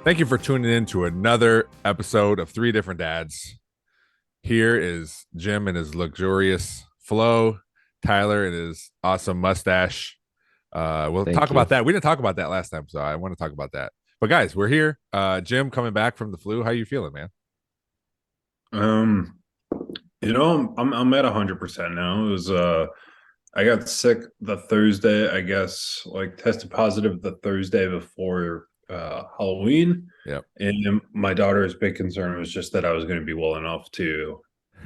Thank you for tuning in to another episode of Three Different Dads. Here is Jim and his luxurious flow, Tyler and his awesome mustache. We'll talk Thank you. about that. We didn't talk about that last time, so I want to talk about that. But guys, we're here. Jim coming back from the flu. How you feeling, man? Um, I'm at 100% now. It was I got sick the Thursday, I guess, like tested positive the Thursday before Halloween. Yeah. And my daughter's big concern was just that I was going to be well enough to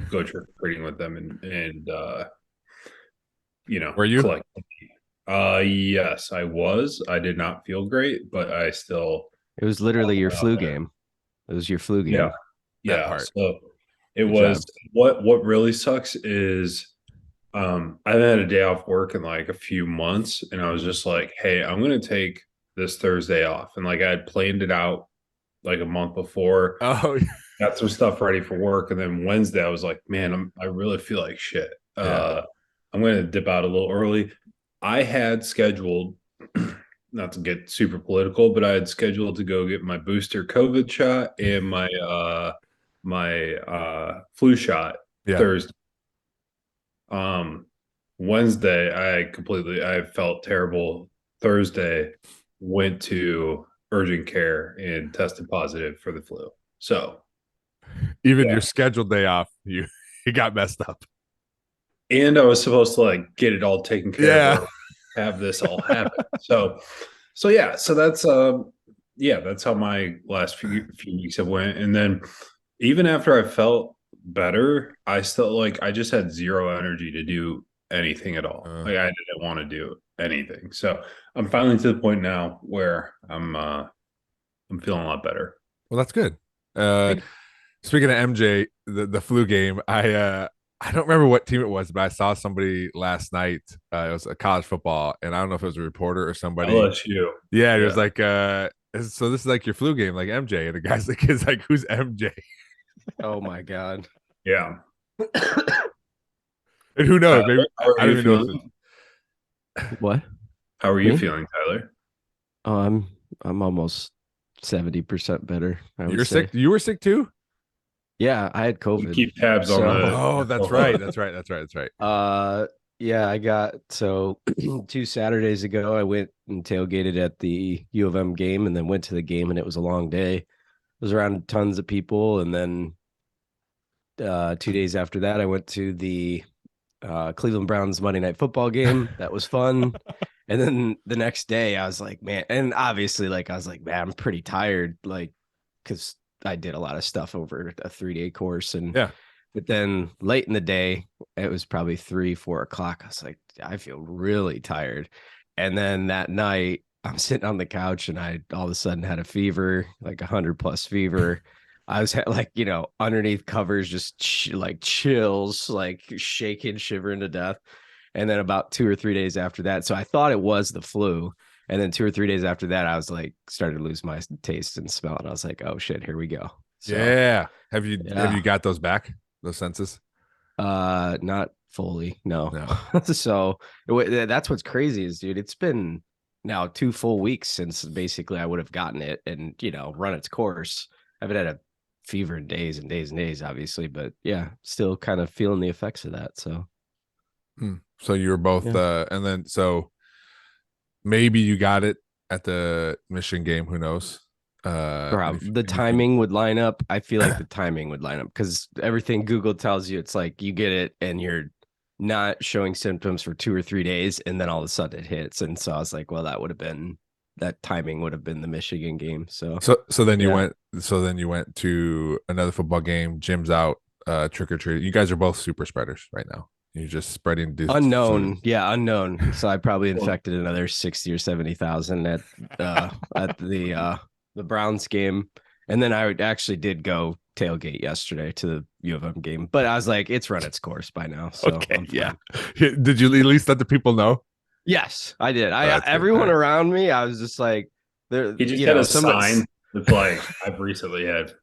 go trick or treating with them and Were you? collect. Yes, I was. I did not feel great, but I still It was literally your went out flu there. game. It was your flu Yeah, game. That yeah. part. So it Good was job. what really sucks is I haven't had a day off work in like a few months, and I was just like, hey, I'm gonna take this Thursday off. And like I had planned it out like a month before, Oh, got some stuff ready for work, and then Wednesday I was like, man, I really feel like shit. yeah. I'm gonna dip out a little early. I had scheduled, not to get super political, but I had scheduled to go get my booster COVID shot and my flu shot Yeah. Thursday. Um, Wednesday, I felt terrible. Thursday, went to urgent care and tested positive for the flu. So Even your yeah, scheduled day off, you got messed up. and I was supposed to like get it all taken care of Yeah. or have this all happen. So yeah, so that's how my last few weeks have went. And then even after I felt better, I still like I just had zero energy to do anything at all. Uh, Like I didn't want to do anything. So I'm finally to the point now where I'm feeling a lot better. well, that's good. Uh, Speaking of MJ, the flu game, I don't remember what team it was, but I saw somebody last night. It was a college football, and I don't know if it was a reporter or somebody. LSU. Yeah, it was Yeah. like, so this is like your flu game, like MJ, and the guy's like, is like, who's MJ? Oh my God. Yeah. And who knows? Maybe How are I don't you even know if it's feeling? What? How are you Me? feeling, Tyler? Oh, I'm almost 70% better, I would you're say. sick. You were sick too. Yeah, I had You COVID. keep tabs on So Oh, that's right. That's right. That's right. That's right. yeah, I got so 2 Saturdays ago I went and tailgated at the U of M game and then went to the game and it was a long day. It was around tons of people. And then 2 days after that I went to the Cleveland Browns Monday Night Football game. That was fun. And then the next day, I was like, man, and obviously, like, I was like, man, I'm pretty tired, like, because I did a lot of stuff over a 3 day course. And, Yeah. but then late in the day, it was probably 3, 4 o'clock. I was like, I feel really tired. And then that night, I'm sitting on the couch and I all of a sudden had a fever, like 100+ fever. I was like, underneath covers, just like chills, like shaking, shivering to death. And then about 2 or 3 days after that, so I thought it was the flu. And then 2 or 3 days after that, I was like, started to lose my taste and smell. And I was like, oh shit, here we go. So Yeah. Have you yeah, got those back? Those senses? not fully, no. No. So that's what's crazy is, dude, it's been now 2 full weeks since basically I would have gotten it and run its course. I haven't had a fever in days and days and days, obviously, but yeah, still kind of feeling the effects of that. So So you were both, yeah. and then so maybe you got it at the Michigan game. Who knows? The And you feel timing would line up. I feel like the timing would line up because everything Google tells you, it's like you get it and you're not showing symptoms for 2 or 3 days, and then all of a sudden it hits. And so I was like, well, that timing would have been the Michigan game. So so then you yeah, went to another football game. Jim's out, trick or treat. You guys are both super spreaders right now. You're just spreading food. unknown. Yeah, unknown. So I probably Well, infected another 60 or 70,000 at the Browns game. And then I actually did go tailgate yesterday to the U of M game, but I was like, it's run its course by now, so Okay, I'm yeah. fine. Did you at least let the people know? Yes, I did. Oh, I that's good. All everyone right. around me, I was just like, there, he just had a some. sign that's like I've recently had.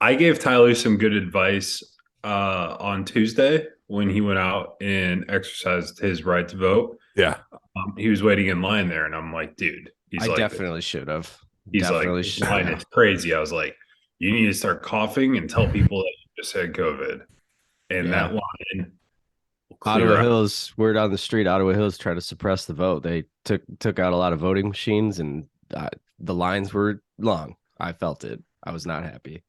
I gave Tyler some good advice on Tuesday when he went out and exercised his right to vote. Yeah. He was waiting in line there, and I'm like, dude, he's I like, definitely should have. He's like, Definitely this should line have. is crazy. I was like, you need to start coughing and tell people that you just had COVID. And Yeah. that line will Ottawa clear out. Hills, word on the street, Ottawa Hills tried to suppress the vote. They took out a lot of voting machines, and the lines were long. I felt it. I was not happy.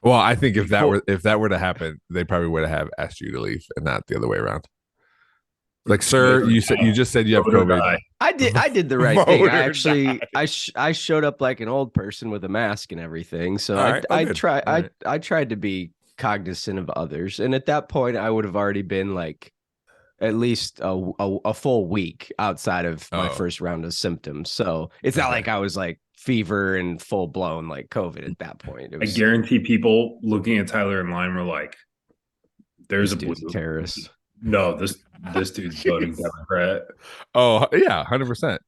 Well, I think Before, if that were to happen, they probably would have asked you to leave and not the other way around. Like, sir, you just said you have vote or COVID. die. I did the right thing. Vote I or actually die. I showed up like an old person with a mask and everything. So All right. Oh, good. All right. I tried to be cognizant of others. And at that point I would have already been like at least a full week outside of my Oh, first round of symptoms. So it's not okay. like I was like fever and full blown like COVID at that point. It I was guarantee people looking at Tyler in line were like, there's this a blue. dude's a terrorist. No, this dude's voting Democrat. Oh, yeah, 100%.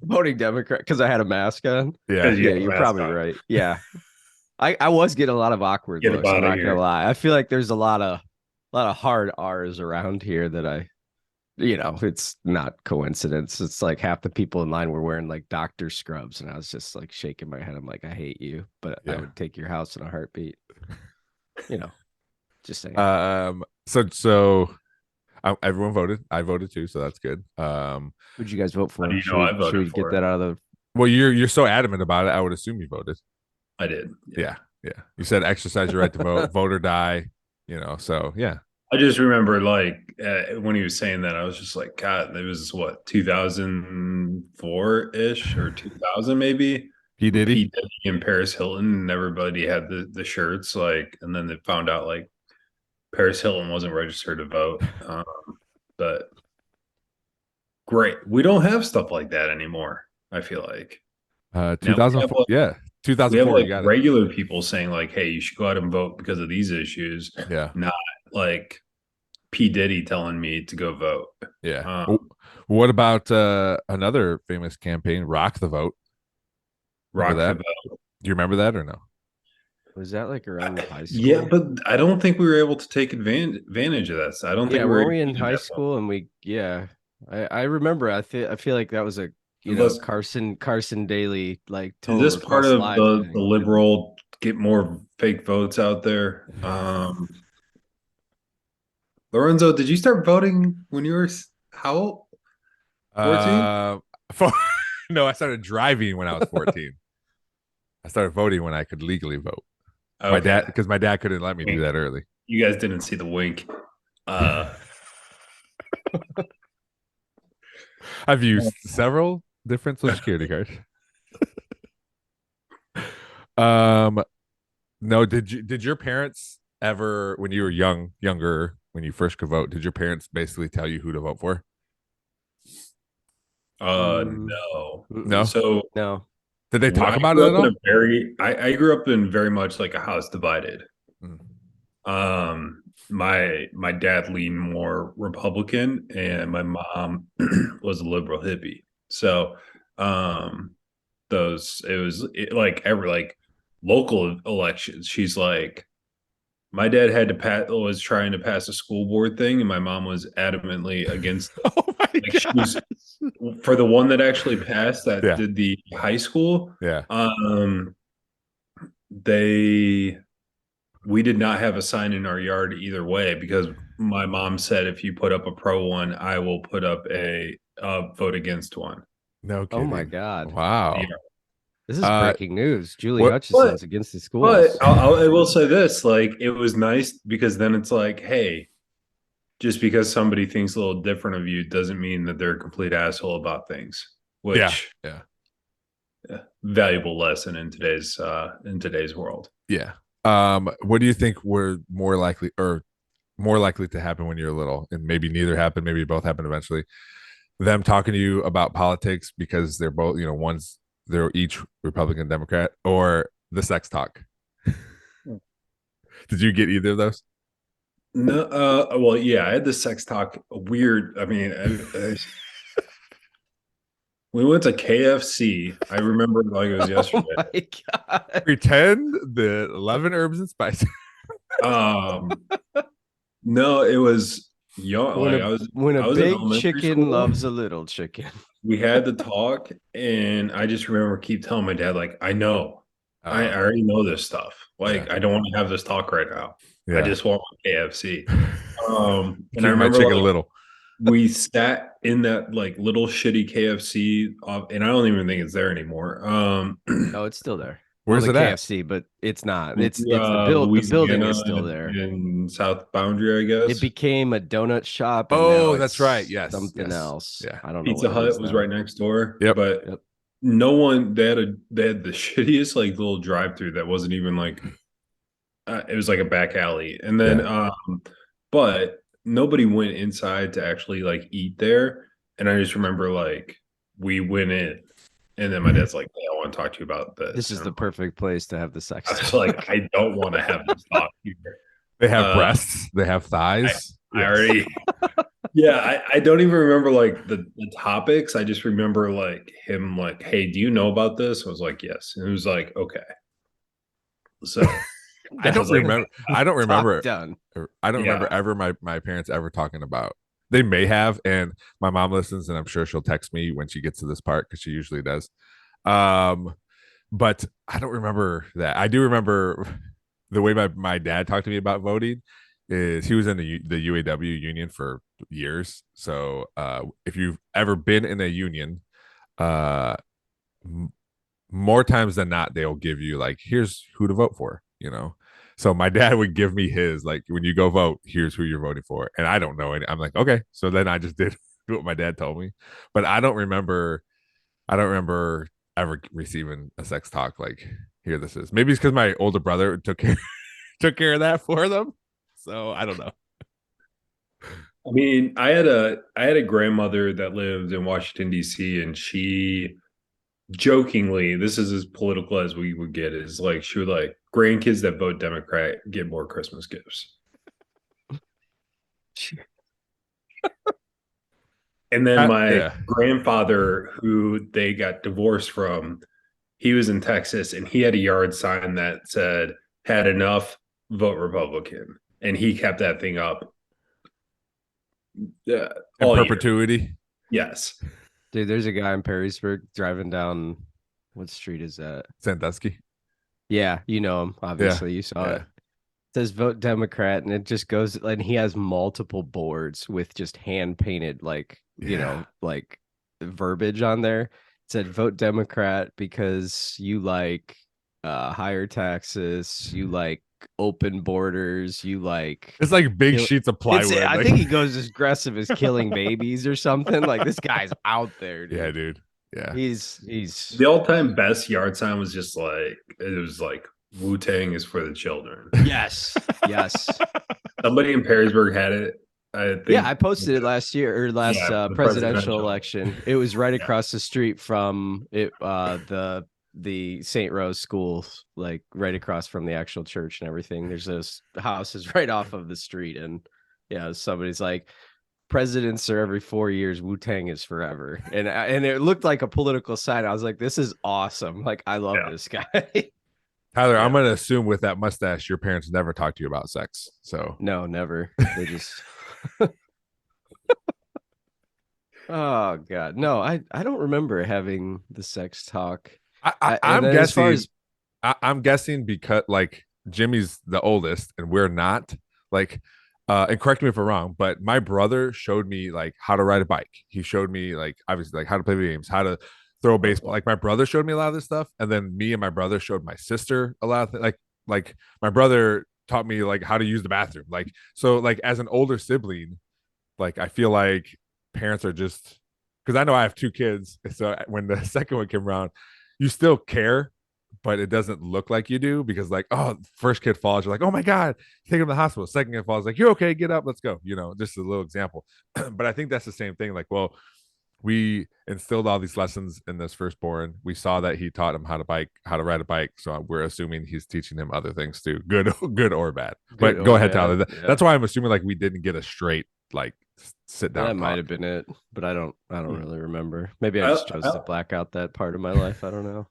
Voting Democrat because I had a mask on. Yeah. Because you Yeah, have a you're mask probably on. right. Yeah. I was getting a lot of awkward Get him looks. I'm out of not gonna here. lie. I feel like there's a lot of hard R's around here that it's not coincidence. It's like half the people in line were wearing like doctor scrubs, and I was just like shaking my head. I'm like, I hate you, but I Yeah. would take your house in a heartbeat. You know, just saying. Everyone voted. I voted too, so that's good. Who'd you guys vote How do for? you Should know I we should voted we get for it? that out of the? well, you're so adamant about it. I would assume you voted. I did. Yeah. Yeah. You said exercise your right to vote, vote or die. So yeah. I just remember like when he was saying that, I was just like, God, it was what 2004 ish or 2000 maybe. P When Diddy. Pete Diddy and Paris Hilton and everybody had the shirts like, and then they found out like Paris Hilton wasn't registered to vote. But great, we don't have stuff like that anymore. I feel like now 2004. Yeah. we have 2004. You like got it. regular people saying like, hey, you should go out and vote because of these issues, Yeah. not like P. Diddy telling me to go vote. Yeah. Um, What about another famous campaign, Rock the Vote? Remember rock the that? vote. Do you remember that or no? Was that like around high Yeah, school? but I don't think we were able to take advantage of that. So I don't think Yeah, we were weren't we in 18 at high that point. school and I remember I feel like that was a Unless Carson Daly like is total this part request of live the thing. liberal get more fake votes out there? Lorenzo, did you start voting when you were how old? 14? Uh, for, no, I started driving when I was 14. I started voting when I could legally vote. Okay. Because my dad couldn't let me do that early. You guys didn't see the wink. I've used several different social security cards. Um, no, did your parents ever, when you were younger, when you first could vote, did your parents basically tell you who to vote for? Mm, No. No. So no. Did they talk I about it grew at up in a all? very I grew up in very much like a house divided. Mm. My dad leaned more Republican and my mom was a liberal hippie. So those it was like ever like local elections. She's like my dad had to pass was trying to pass a school board thing and my mom was adamantly against it. Oh my Like she god. was for the one that actually passed that Yeah. did the high school. Yeah. They we did not have a sign in our yard either way because my mom said if you put up a pro one, I will put up a vote against one. No Oh my kidding. God. Wow. Yeah. This is Uh, breaking news. Julie what? But Hutchison's against the but schools. I will say this: like it was nice because then it's like, hey, just because somebody thinks a little different of you doesn't mean that they're a complete asshole about things. Yeah. Which Yeah. valuable lesson in today's world. Yeah. What do you think were more likely to happen when you're little, and maybe neither happened, maybe both happened eventually? Them talking to you about politics because they're both, they're each Republican, Democrat, or the sex talk. Did you get either of those? No, well, yeah, I had the sex talk. Weird. I mean, we went to KFC. I remember like it was Oh yesterday. my God. Pretend the 11 herbs and spices. Um, no, it was young. When Like a when a I was in big elementary chicken school. loves a little chicken. We had the talk, and I just remember keep telling my dad, like, I know, I Uh, already know this stuff. yeah, Like, I don't want to have this talk right now. I yeah. just want my KFC. And I Keep my remember chicken like little. we sat in that like little shitty KFC, and I don't even think it's there anymore. Oh, it's still there. Well, Where's the it at? KFC, but it's not. It's the building Louisiana is still there. and South Boundary, I It guess. became a donut shop, and now Oh, that's right. it's Yes, something yes, else. yeah. I don't know Pizza what it is Hut was now. right next door, Yep. but Yep. no one they had the shittiest like little drive through that wasn't even like it was like a back alley, and then Yeah. but nobody went inside to actually like eat there, and I just remember like we went in, and then my dad's like, hey, I want to talk to you about This this, is and the perfect place to have the sex I was like, talk. I don't want to have this talk here. They have uh breasts. They have I thighs. I Yes. already yeah, I don't even remember like the topics. I just remember like him like, hey, do you know about this? I was like, yes. And it was like, okay. So I I don't was like, remember. I don't Talk remember. done. I don't remember yeah. ever my parents ever talking about. They may have, and my mom listens, and I'm sure she'll text me when she gets to this part because she usually does. Um, but I don't remember that. I do remember the way my dad talked to me about voting is he was in the UAW union for years. So if you've ever been in a union, uh, more times than not they'll give you like here's who to vote for, so my dad would give me his like when you go vote here's who you're voting for, and I don't know any. I'm like, okay, so then I just did what my dad told me, but I don't remember ever receiving a sex talk like here this is. Maybe it's because my older brother took care of that for them, so I don't know. I mean, I had a grandmother that lived in Washington, D.C., and she jokingly, this is as political as we would get, is like she would like grandkids that vote Democrat get more Christmas gifts. And then my Yeah, grandfather, who they got divorced from, he was in Texas and he had a yard sign that said, had enough, vote Republican. And he kept that thing up uh, in all year. perpetuity. Yes. Dude, there's a guy in Perrysburg driving down, what street is that? Sandusky. Yeah, you know him. Yeah, Obviously, you saw it. yeah. It says vote Democrat, and it just goes, and he has multiple boards with just hand painted, like, Yeah. like verbiage on there. It said vote Democrat because you like higher taxes, you like open borders, you like It's like big kill. sheets of It's plywood. I Like, think he goes as aggressive as killing babies or something. Like this guy's out there, yeah, dude. dude. Yeah. He's The all-time best yard sign was just like it was like Wu-Tang is for the children. yes. Somebody in Perrysburg had it. I Yeah, I think posted it last year or last yeah, the presidential presidential. election. It was right Yeah. across the street from it the St. Rose schools, like right across from the actual church and everything. There's those houses right off of the street, and yeah, somebody's like, presidents are every 4 years, Wu-Tang is forever. And it looked like a political sign. I was like, this is awesome. Like, I love Yeah. this guy. Tyler, I'm Yeah. going to assume with that mustache, your parents never talked to you about sex. So, No, never. They just oh god. No, I don't remember having the sex talk. I, I, And I'm then as far guessing, as I'm guessing because like Jimmy's the oldest and we're not, like, and correct me if I'm wrong, but my brother showed me like how to ride a bike. He showed me like obviously like how to play video games, how to throw a baseball. Like my brother showed me a lot of this stuff, and then me and my brother showed my sister a lot of like my brother taught me like how to use the bathroom. Like so like as an older sibling, like I feel like parents are just because I know I have two kids. So when the second one came around, you still care, but it doesn't look like you do because like, oh, first kid falls, you're like, oh my God, take him to the hospital. Second kid falls, like, you're okay, get up, let's go. Just a little example. But I think that's the same thing. Like, well, we instilled all these lessons in this firstborn. We saw that he taught him how to ride a bike. So we're assuming he's teaching him other things too, good, good or bad. good But go or ahead, bad. Tyler. Yeah. That's why I'm assuming like we didn't get a straight like sit That down might talk. have been it, but I don't really remember. Maybe I I, just chose I to black out that part of my life. I don't know.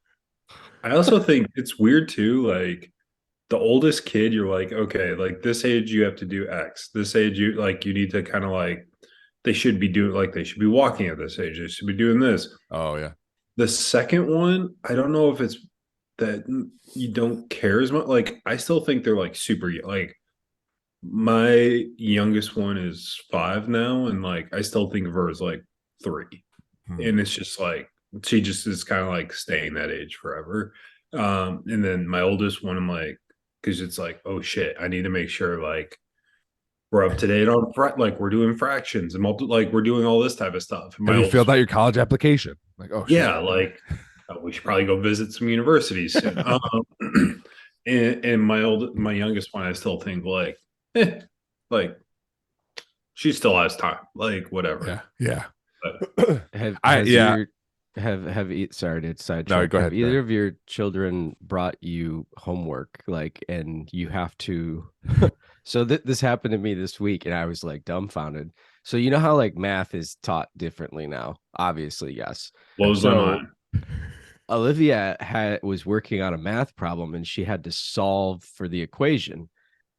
I also think it's weird too. Like the oldest kid, you're like, okay, like this age you have to do X. This age you need to kind of like they should be doing like they should be walking at this age. They should be doing this. Oh yeah. The second one, I don't know if it's that you don't care as much. Like I still think they're like super like my youngest one is 5 now, and like I still think of her as like 3. Hmm. And it's just like she just is kind of like staying that age forever. And then my oldest one, I'm like, because it's like, oh shit, I need to make sure like we're up to date on like we're doing fractions and like we're doing all this type of stuff. And my Have you oldest, filled out your college application? Like, oh shit. yeah, like we should probably go visit some universities soon. And my youngest one, I still think like, like she still has time, like whatever. Yeah. But Sorry to sidetrack. No, go ahead. Have either of your children brought you homework, like, and you have to? So this happened to me this week, and I was like dumbfounded. So you know how like math is taught differently now? Obviously, yes. blows my mind. Olivia was working on a math problem, and she had to solve for the equation.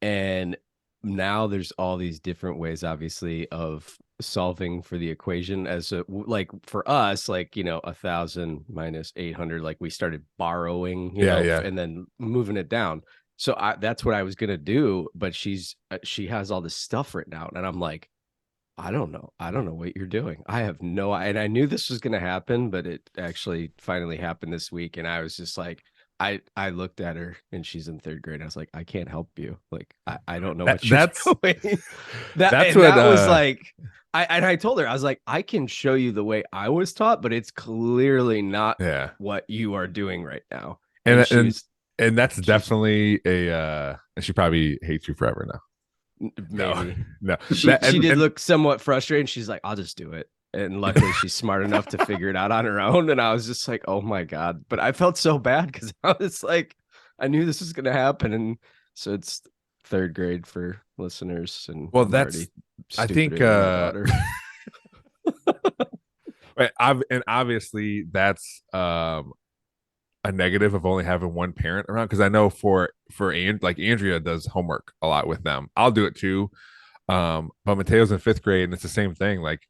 And now there's all these different ways, obviously, of solving for the equation. As a, like for us, like 1,000 minus 800, like we started borrowing, and then moving it down. So that's what I was gonna do, but she has all this stuff written out, and I'm like, I don't know what you're doing. I have no, and I knew this was gonna happen, but it actually finally happened this week, and I was just like, I looked at her, and she's in 3rd grade. I was like, I can't help you. Like, I don't know what you're doing. That was like, I told her, I was like, I can show you the way I was taught, but it's clearly not what you are doing right now. And that's definitely and she probably hates you forever now. Maybe. No. She did look somewhat frustrated. She's like, I'll just do it. And luckily she's smart enough to figure it out on her own. And I was just like, oh my God. But I felt so bad because I was like, I knew this was gonna happen. And so it's 3rd grade for listeners. And well, I think right. And obviously that's a negative of only having one parent around, because I know for like Andrea does homework a lot with them. I'll do it too. But Mateo's in 5th grade, and it's the same thing. Like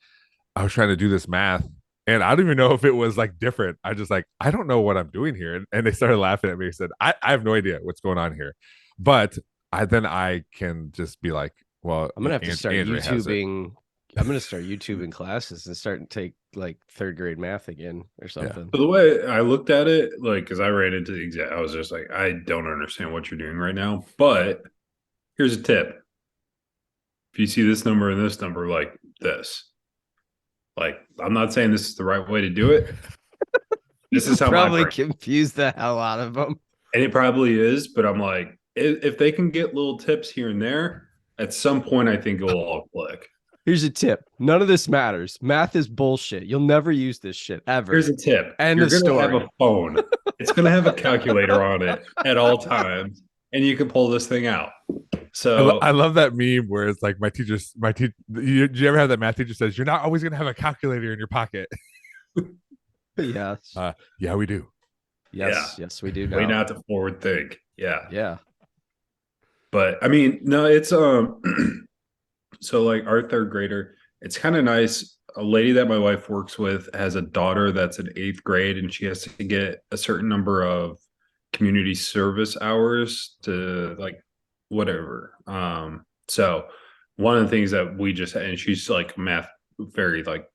I was trying to do this math, and I don't even know if it was like different. I just like, I don't know what I'm doing here. And they started laughing at me. Said, I have no idea what's going on here. But I can just be like, well, I'm gonna have to start YouTubing. I'm gonna start YouTubing classes and start and take like 3rd grade math again or something. So the way I looked at it, like, because I ran into the exact, I was just like, I don't understand what you're doing right now. But here's a tip: if you see this number and this number, like this, like I'm not saying this is the right way to do it. This is how probably confuse the hell out of them, and it probably is. But I'm like, if they can get little tips here and there, at some point, I think it'll all click. Here's a tip. None of this matters. Math is bullshit. You'll never use this shit ever. Here's a tip. And you're going to have a phone. It's going to have a calculator on it at all times, and you can pull this thing out. So I love that meme where it's like do you ever have that math teacher says you're not always going to have a calculator in your pocket? Yes. Yeah, we do. Yes, we do. Way not to forward think. Yeah. But I mean, no, it's so like our 3rd grader, it's kind of nice. A lady that my wife works with has a daughter that's in 8th grade, and she has to get a certain number of community service hours to like whatever. So one of the things that we just, and she's like very like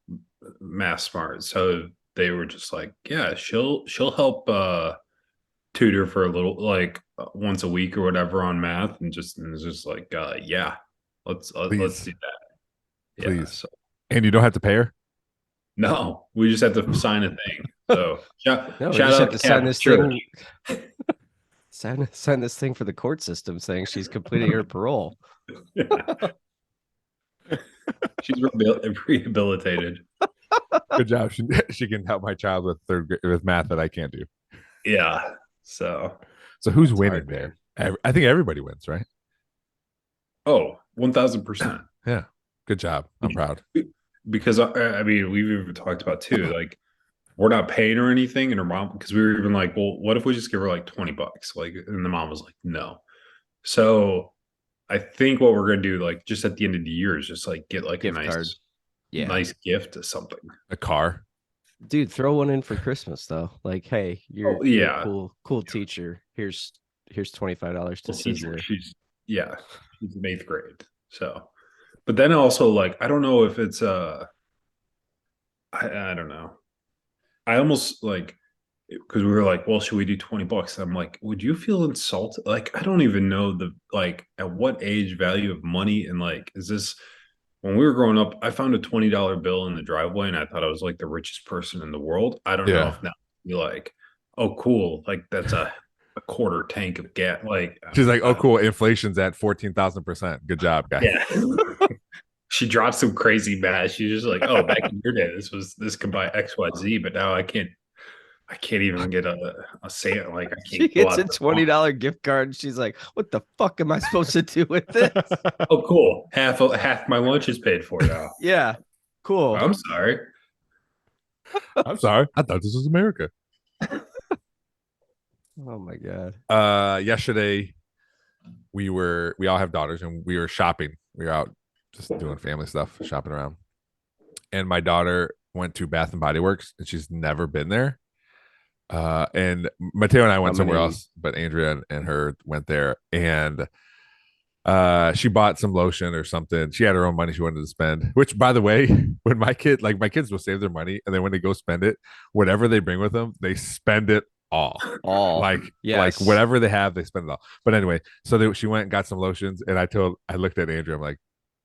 math smart. So they were just like, yeah, she'll help tutor for a little, like once a week or whatever on math, and it's just like, yeah. Let's do that. Please. Yeah, so. And you don't have to pay her? No, we just have to sign a thing. So shout out to sign this thing. Sign this thing for the court system saying she's completing her parole. She's rehabilitated. Good job. She can help my child with 3rd grade with math that I can't do. Yeah. So who's winning there? I think everybody wins, right? Oh, 1,000%. Yeah. Good job. I'm proud. Because I mean, we've even talked about too, like we're not paying her anything, and her mom, because we were even like, well, what if we just give her like $20? Like, and the mom was like, no. So I think what we're gonna do, like just at the end of the year, is just like get like a Gift card. Yeah. nice gift or something. A car. Dude, throw one in for Christmas though. Like, hey, Oh you're a yeah, cool teacher. Here's $25 to well, teacher. Sizzler. Yeah, she's in 8th grade. So, but then also like I don't know if it's I don't know. I almost like because we were like, well, should we do $20? I'm like, would you feel insulted? Like, I don't even know the like at what age value of money and like is this when we were growing up, I found a $20 bill in the driveway and I thought I was like the richest person in the world. I don't know Yeah. if now you're like, oh, cool. Like that's a quarter tank of gas. Like, She's like, I oh, don't, cool. Inflation's at 14,000%. Good job, guys. yeah. She dropped some crazy math. She's just like, oh, back in your day, this could buy XYZ, but now I can't even get a sale. Like I She can't go gets out a to the mall. $20 gift card and she's like, what the fuck am I supposed to do with this? Oh, cool. Half my lunch is paid for now. Yeah. Cool. I'm sorry. I'm sorry. I thought this was America. Oh my God. Yesterday we all have daughters and we were shopping. We were out just doing family stuff, shopping around. And my daughter went to Bath and Body Works and she's never been there. And Mateo and I went Coming somewhere in. else, but Andrea and her went there and she bought some lotion or something. She had her own money she wanted to spend, which by the way, when my kids will save their money and then when they go spend it, whatever they bring with them, they spend it all. All. Like Yes. whatever they have, they spend it all. But anyway, she went and got some lotions and I looked at Andrea, I'm like,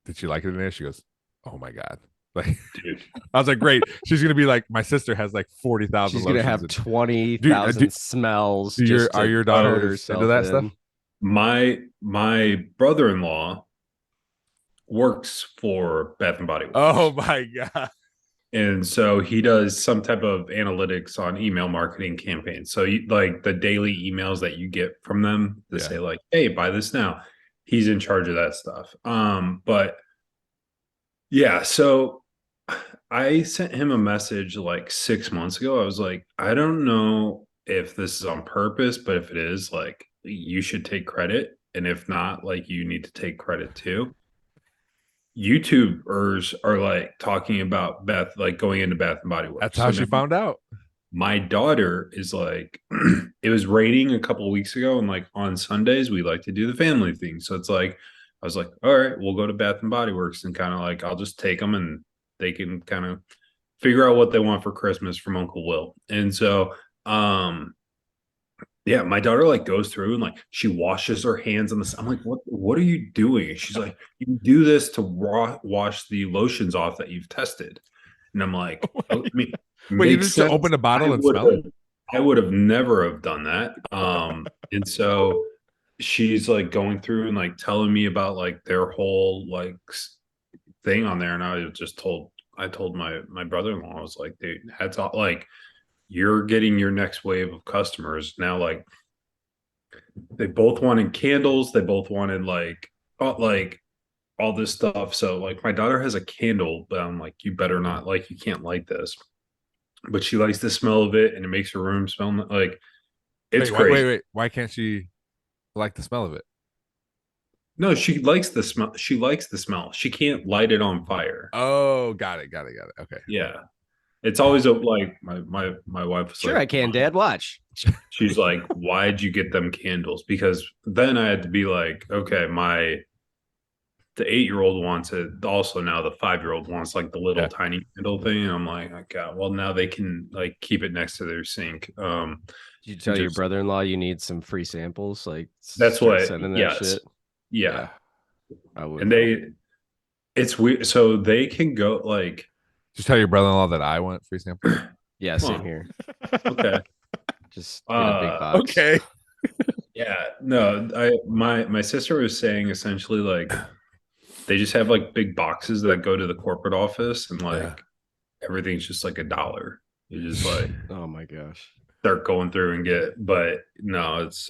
did she like it in there? She goes, oh my God. Like Dude. I was like, great. She's gonna be like, my sister has like 40,000 She's gonna lotions. have And 20,000 smells just are to your coat daughters into herself that stuff? in. My brother-in-law works for Bath and Body Oh Works. my God. And so he does some type of analytics on email marketing campaigns. So like the daily emails that you get from them that Yeah. say like, "Hey, buy this now." He's in charge of that stuff. But yeah, so I sent him a message like 6 months ago. I was like, I don't know if this is on purpose, but if it is, like, you should take credit. And if not, like, you need to take credit too. YouTubers are like talking about Beth, like going into Bath and Body That's Works. how So she now found out. my daughter is like, it was raining a couple of weeks ago, and like on Sundays we like to do the family thing. So it's like, I was like, all right, we'll go to Bath and Body Works and kind of like I'll just take them and they can kind of figure out what they want for Christmas from Uncle Will. And so, yeah, my daughter like goes through and like she washes her hands on this. I'm like, what are you doing? And she's like, you do this to wash the lotions off that you've tested. And I'm like, oh, I mean, Wait, you makes just sense. open a bottle and smell it? I would have never have done that. And so she's like going through and like telling me about like their whole like thing on there. And I told my brother-in-law, I was like, dude, hats off, like you're getting your next wave of customers now. Like they both wanted candles, they both wanted like all this stuff. So like my daughter has a candle, but I'm like, you better not, like you can't light this. But she likes the smell of it and it makes her room smell like it's crazy. Wait. Why can't she like the smell of it? No, she likes the smell. She likes the smell. She can't light it on fire. Oh, got it. Okay. Yeah. It's always a like my wife was Sure, like, I can, Dad. Watch. she's like, why'd you get them candles? Because then I had to be like, okay, the 8-year-old wants it. Also now the 5-year-old wants like the little Yeah. tiny candle thing. And I'm like, okay, well now they can like keep it next to their sink. Did you tell your brother-in-law you need some free samples? Like That's start what. sending that Yes. shit. Yeah. I would. And it's weird. So they can go like, Just tell your brother-in-law that I want free samples. Yeah, same here. okay. Just get a big box. Okay. Yeah, no, my sister was saying essentially like they just have like big boxes that go to the corporate office and like everything's just like $1. You just like Oh my gosh. start going through and but no, it was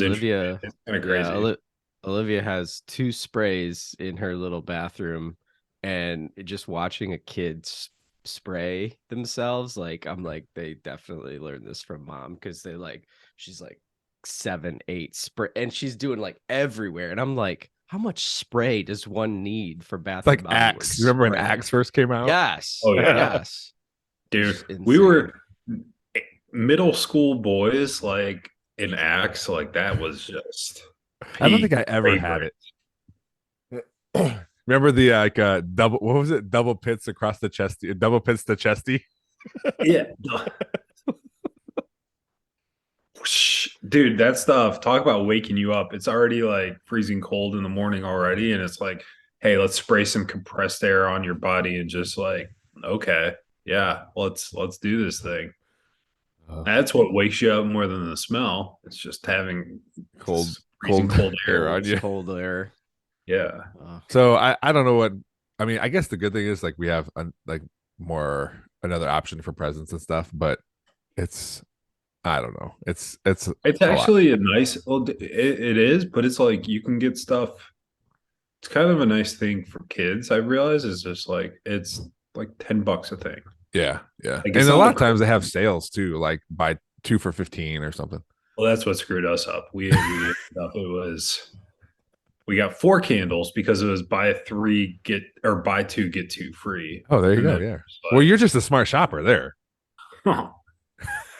Olivia, interesting. It's kind of crazy. yeah, Olivia has 2 sprays in her little bathroom, and just watching a kid spray themselves, like I'm like, they definitely learned this from mom because she's like, 7, 8 spray, and she's doing like everywhere. And I'm like, how much spray does one need for Bath It's like and Body Axe. Works? You remember when Spray? Axe first came out? Yes. Oh yeah, Yes. dude. We Insane. were middle school boys, like in Axe, like that was just. I don't think I peak ever had favorite. it. Remember the double? What was it? Double pits across the chesty. Double pits to chesty. Yeah. Dude, that stuff, talk about waking you up. It's already like freezing cold in the morning already. And it's like, hey, let's spray some compressed air on your body and just like, okay, yeah, let's do this thing. That's what wakes you up more than the smell. It's just having Cold, freezing cold air air. on you. Cold air. Yeah. So I don't know what I mean. I guess the good thing is like we have like more another option for presents and stuff, but it's I don't know. It's It's actually a nice, well, it is, but it's like you can get stuff. It's kind of a nice thing for kids. I realize it's just like it's like $10 a thing. yeah. Like And it's a not lot like of times they have sales too, like buy 2 for 15 or something. well, that's what screwed us up. It was we got 4 candles because it was buy 3 get or buy 2 get 2 free. Oh, there you And go. then Yeah. it's like, Well, you're just a smart shopper there. huh,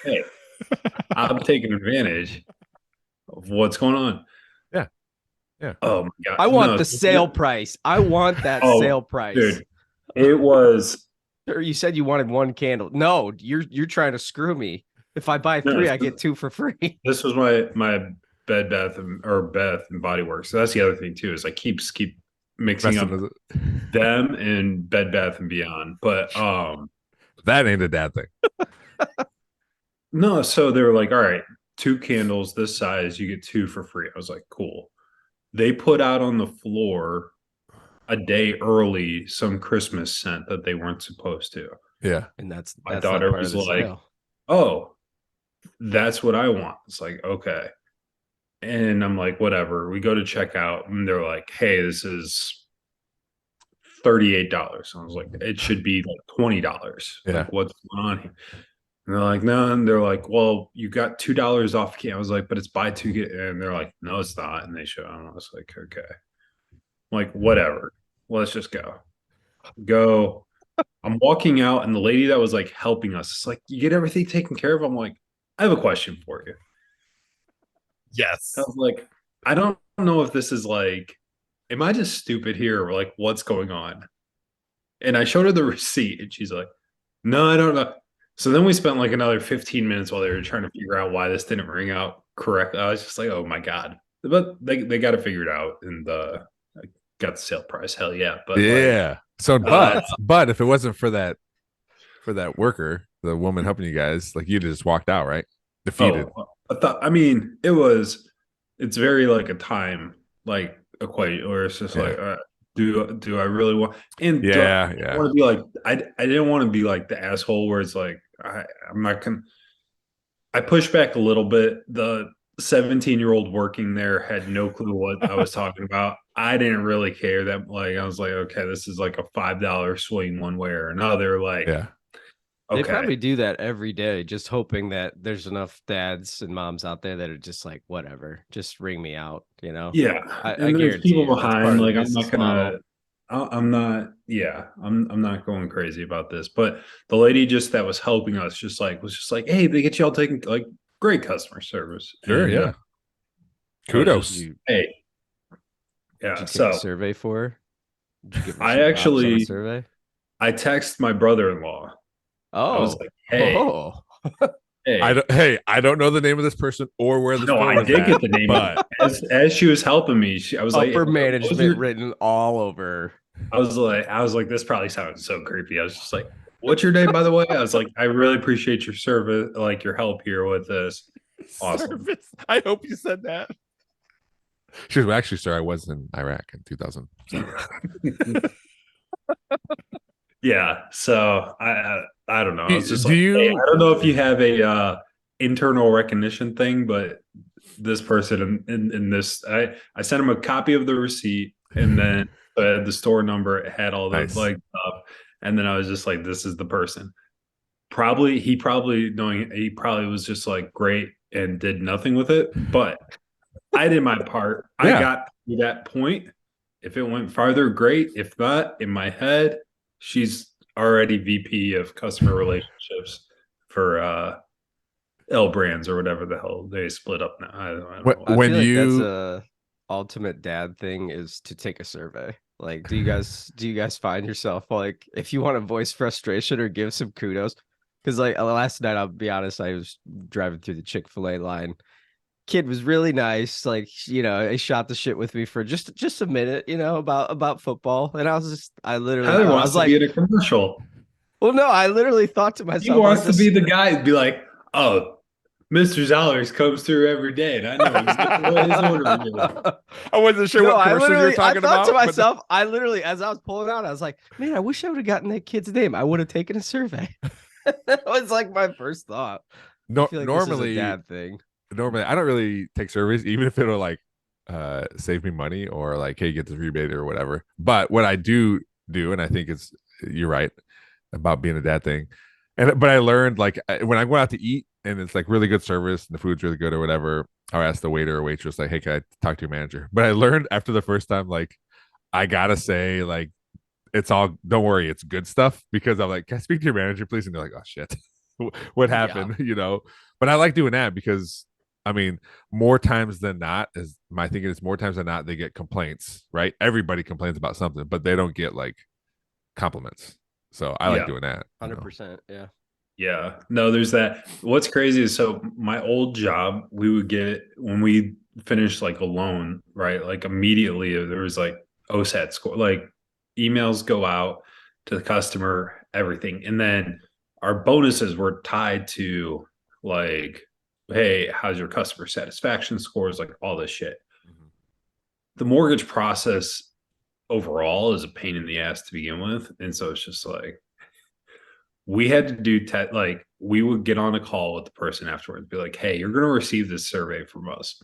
hey, I'm taking advantage of what's going on. Yeah. Yeah. Oh my god! I want No, the sale price. I want that oh, sale price. dude, it was. Or you said you wanted 1 candle. No, you're trying to screw me. If I buy No, 3, I get 2 for free. This was my Bed Bath or Bath and Body Works. So that's the other thing too is I keep mixing up them and Bed Bath and Beyond. But that ain't a bad thing. no, so they were like, all right, 2 candles this size, you get 2 for free. I was like, cool. They put out on the floor a day early some Christmas scent that they weren't supposed to. Yeah. And that's My not daughter part was of the like, sale. oh, that's what I want. It's like, okay. And I'm like, whatever. We go to check out and they're like, hey, this is $38. I was like, it should be like $20. Yeah. Like, what's going on here? And they're like, no. And they're like, well, you got $2 off. I was like, but it's buy 2 get. And they're like, no, it's not. And they show. And I was like, okay. I'm like, whatever. Let's just go. Go. I'm walking out, and the lady that was like helping us, it's like, you get everything taken care of. I'm like, I have a question for you. Yes. I was like, I don't know if this is like, am I just stupid here or like what's going on? And I showed her the receipt and she's like, no, I don't know. So then we spent like another 15 minutes while they were trying to figure out why this didn't ring out correctly. I was just like, oh my God. But they got it figured out and I got the sale price. Hell yeah. But yeah. like, So but if it wasn't for that worker, the woman helping you guys, like you'd just walked out, right? Defeated. I mean, it's very like a time like equate where it's just like, do I really want and I want to be like I didn't want to be like the asshole where it's like I'm not gonna I pushed back a little bit. The 17-year-old working there had no clue what I was talking about. I didn't really care that like I was like, okay, this is like a $5 swing one way or another. Like They probably do that every day, just hoping that there's enough dads and moms out there that are just like, whatever, just ring me out, you know? Yeah. I there's guarantee people you, behind, like I'm not going crazy about this. But the lady just that was helping us was just like, hey, they get y'all taking like great customer service. Sure, and, yeah. Kudos. Hey. Yeah. Did you take a survey for her? Did you give her I actually survey? I text my brother-in-law. Oh, I was like, hey. I don't know the name of this person or where this. No, I did get the name, but as she was helping me, I was like, upper management written all over. I was like, this probably sounds so creepy. I was just like, what's your name, by the way? I was like, I really appreciate your service, like your help here with this. Awesome. Service. I hope you said that. She was actually, sir, I was in Iraq in 2000. Yeah. So I don't know. It's just hey, I don't know if you have a internal recognition thing, but this person in this, I sent him a copy of the receipt and then the store number, it had all the like stuff, and then I was just like, this is the person. He probably was just like, great. and did nothing with it. But I did my part. I Yeah. got to that point. If it went farther, great. If not, in my head, she's already VP of customer relationships for L Brands or whatever the hell they split up now. I don't know. I When feel like that's you a ultimate dad thing is to take a survey. Like, do you guys find yourself like if you want to voice frustration or give some kudos? Because like last night, I'll be honest, I was driving through the Chick-fil-A line. Kid was really nice. Like, he shot the shit with me for just a minute, about football. And I literally Tyler thought, I wants was to be like, in a commercial. well, no, I literally thought to He myself, I was wants to be just the guy and be like, oh, Mr. Zollers comes through every day, and I know exactly what his order is. I wasn't sure No, what commercials you were I talking thought to about, but myself, I literally, as I was pulling out, I was like, man, I wish I would have gotten that kid's name. I would have taken a survey. That was like my first thought. I no, feel like this is a normally dad thing. I don't really take surveys, even if it'll like save me money or like, hey, get this rebate or whatever. But what I do, and I think it's you're right about being a dad thing. But I learned like when I go out to eat and it's like really good service and the food's really good or whatever, I'll ask the waiter or waitress like, hey, can I talk to your manager? But I learned after the first time, like I gotta say like it's all don't worry, it's good stuff because I'm like, can I speak to your manager, please? And they're like, oh shit, what Yeah, happened? But I like doing that because I mean, more times than not, is my thinking is more times than not, they get complaints, right? Everybody complains about something, but they don't get like compliments. So I like Yeah. doing that. 100%. Yeah. Yeah. No, there's that. What's crazy is so my old job, we would get when we finished like a loan, right? Like immediately there was like OSAT score, like emails go out to the customer, everything. And then our bonuses were tied to like, hey, how's your customer satisfaction scores? Like all this shit. Mhm. The mortgage process overall is a pain in the ass to begin with. And so it's just like, we had to do like we would get on a call with the person afterwards, be like, "Hey, you're going to receive this survey from us,"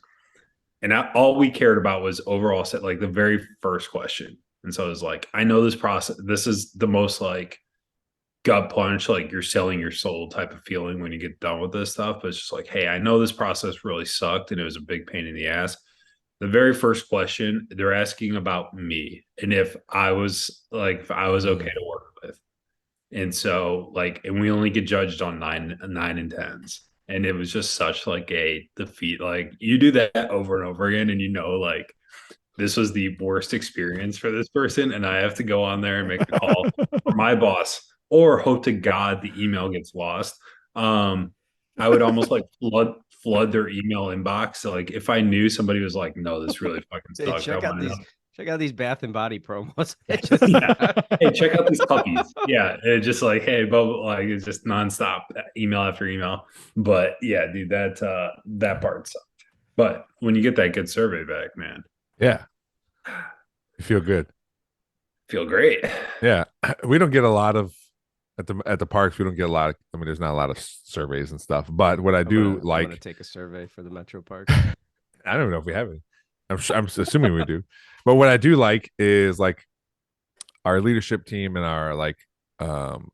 and all we cared about was overall set, like the very first question. And so it was like, I know this process. This is the most like gut punch, like you're selling your soul type of feeling when you get done with this stuff. But it's just like, hey, I know this process really sucked and it was a big pain in the ass. The very first question, they're asking about me and if I was okay Mm. to work with. And so like, and we only get judged on nine and tens. And it was just such like a defeat. Like you do that over and over again, and like this was the worst experience for this person, and I have to go on there and make a call for my boss, or hope to God the email gets lost. I would almost like flood their email inbox. So like if I knew somebody was like, no, this really fucking Hey, sucked, I want to know. check out these Bath and Body promos. It just Yeah. Hey, check out these puppies. Yeah. It's just like, hey, bubble, like it's just nonstop email after email. But yeah, dude, that part sucked. But when you get that good survey back, man, Yeah, you feel good. feel great. Yeah, we don't get a lot of at the parks. We don't get a lot of. I mean, there's not a lot of surveys and stuff. But what I do I'm gonna like, take a survey for the Metro Parks. I don't know if we have any. I'm assuming we do. But what I do like is like our leadership team and our like um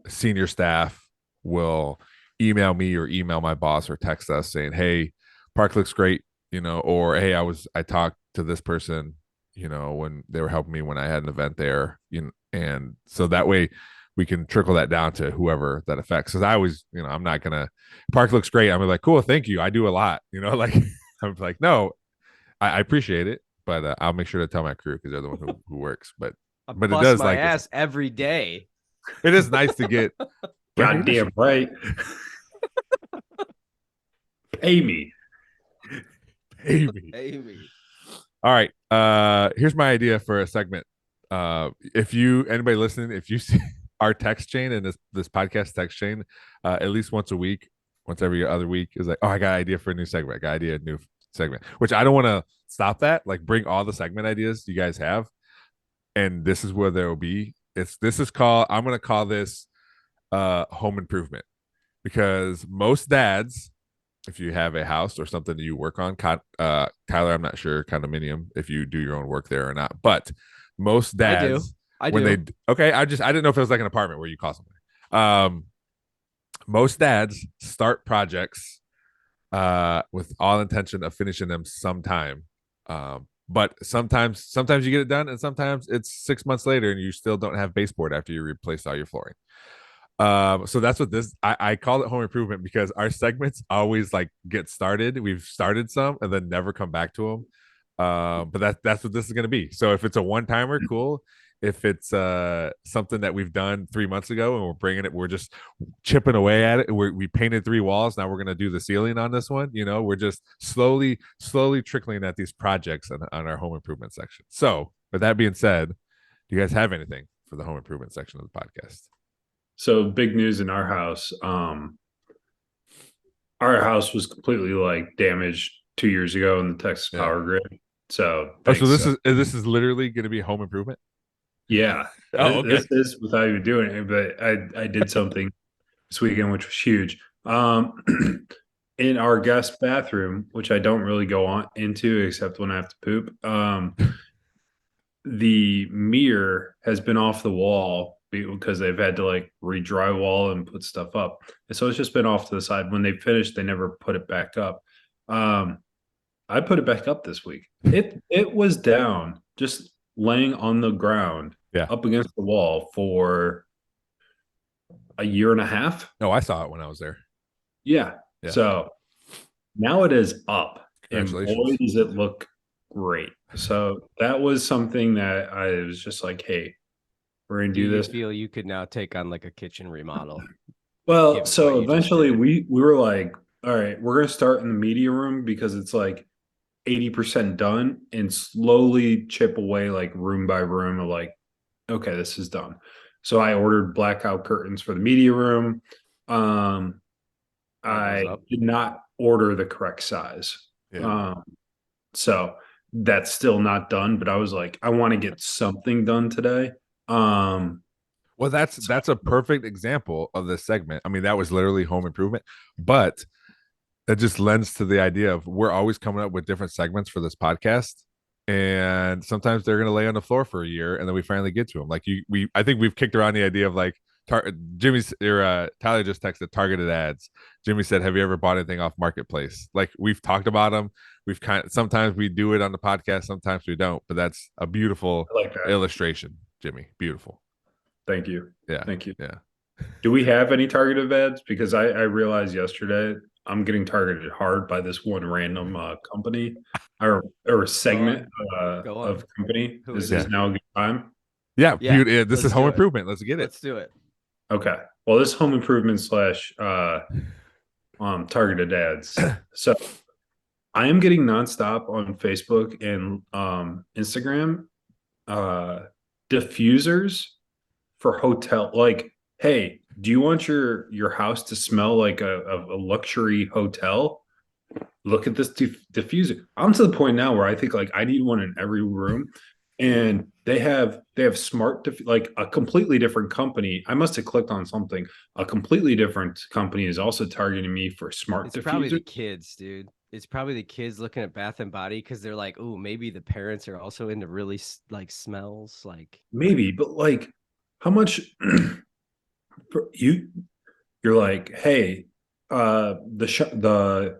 senior staff will email me or email my boss or text us saying, "Hey, park looks great," or "Hey, I talked to this person, when they were helping me when I had an event there," and so that way we can trickle that down to whoever that affects. Because I always, I'm not gonna park looks great. I'm like, cool, thank you. I do a lot, like I'm like, no, I appreciate it, but I'll make sure to tell my crew because they're the one who works. But I it bust does my like ass every day. it is nice to get Goddamn recognition. right. Pay me. Amy. Amy. All right. Here's my idea for a segment. If anybody listening, if you see our text chain and this podcast text chain, at least once a week, once every other week, is like, oh, I got an idea for a new segment. I got an idea a new segment. Which I don't want to stop that. Like, bring all the segment ideas you guys have, and this is where there will be. This is called. I'm gonna call this home improvement because most dads, if you have a house or something that you work on, Tyler, I'm not sure condominium if you do your own work there or not, but most I do. dads I when do. they okay, I didn't know if it was like an apartment where you call somebody. Most dads start projects with all intention of finishing them sometime. But sometimes you get it done, and sometimes it's 6 months later, and you still don't have baseboard after you replace all your flooring. So that's what this I call it home improvement because our segments always like get started. We've started some and then never come back to them. But that's what this is gonna be. So if it's a one timer, cool. If it's something that we've done 3 months ago and we're bringing it, we're just chipping away at it. We painted 3 walls. Now we're gonna do the ceiling on this one. We're just slowly trickling at these projects on our home improvement section. So with that being said, do you guys have anything for the home improvement section of the podcast? So big news in our house. Our house was completely like damaged 2 years ago in the Texas Yeah. power grid. So Oh, so thanks. this is literally going to be home improvement. Yeah, Oh, okay. this is without even doing it. But I did something this weekend which was huge. In our guest bathroom, which I don't really go on into except when I have to poop. The mirror has been off the wall because they've had to like re-drywall and put stuff up. And so it's just been off to the side. When they finished, they never put it back up. Um, I put it back up this week. It was down, just laying on the ground Yeah. up against the wall for a year and a half. No, I saw it when I was there. Yeah. Yeah. So now it is up. And boy, Congratulations. does it look great. So that was something that I was just like, hey, we're gonna Do do you this. feel you could now take on like a kitchen remodel? Well, Given what so you just eventually did. we were like, all right, we're gonna start in the media room because it's like 80% done and slowly chip away like room by room of like, okay, this is done. So I ordered blackout curtains for the media room. Um, Are those I up? did not order the correct size. Yeah. Um, so that's still not done, but I was like, I want to get something done today. Well, that's So that's a perfect example of this segment. I mean, that was literally home improvement, but it just lends to the idea of we're always coming up with different segments for this podcast, and sometimes they're going to lay on the floor for a year, and then we finally get to them. Like I think we've kicked around the idea of like Jimmy's or Tyler just texted targeted ads. Jimmy said, "Have you ever bought anything off marketplace?" Like we've talked about them. We've sometimes we do it on the podcast, sometimes we don't. But that's a beautiful I like that. illustration, Jimmy. Beautiful. Thank you. Yeah, Thank you. yeah. Do we have any targeted ads? Because I realized yesterday I'm getting targeted hard by this one random company or Go on. segment Go on. of company. Who Is is Yeah. this it? now a good time? Yeah, Yeah, beauty. This is let's home do it. improvement. Let's get it. Let's do it. Okay. Well, this home improvement slash targeted ads. So I am getting nonstop on Facebook and Instagram uh, diffusers for hotel. Like, hey, do you want your house to smell like a luxury hotel? Look at this diffuser. I'm to the point now where I think like I need one in every room, and they have like a completely different company. I must have clicked on something. A completely different company is also targeting me for smart It's probably the diffuser. kids, dude. It's probably the kids looking at Bath and Body because they're like, oh, maybe the parents are also into really like smells. Like, Maybe, but like, how much for you? You're like, hey, the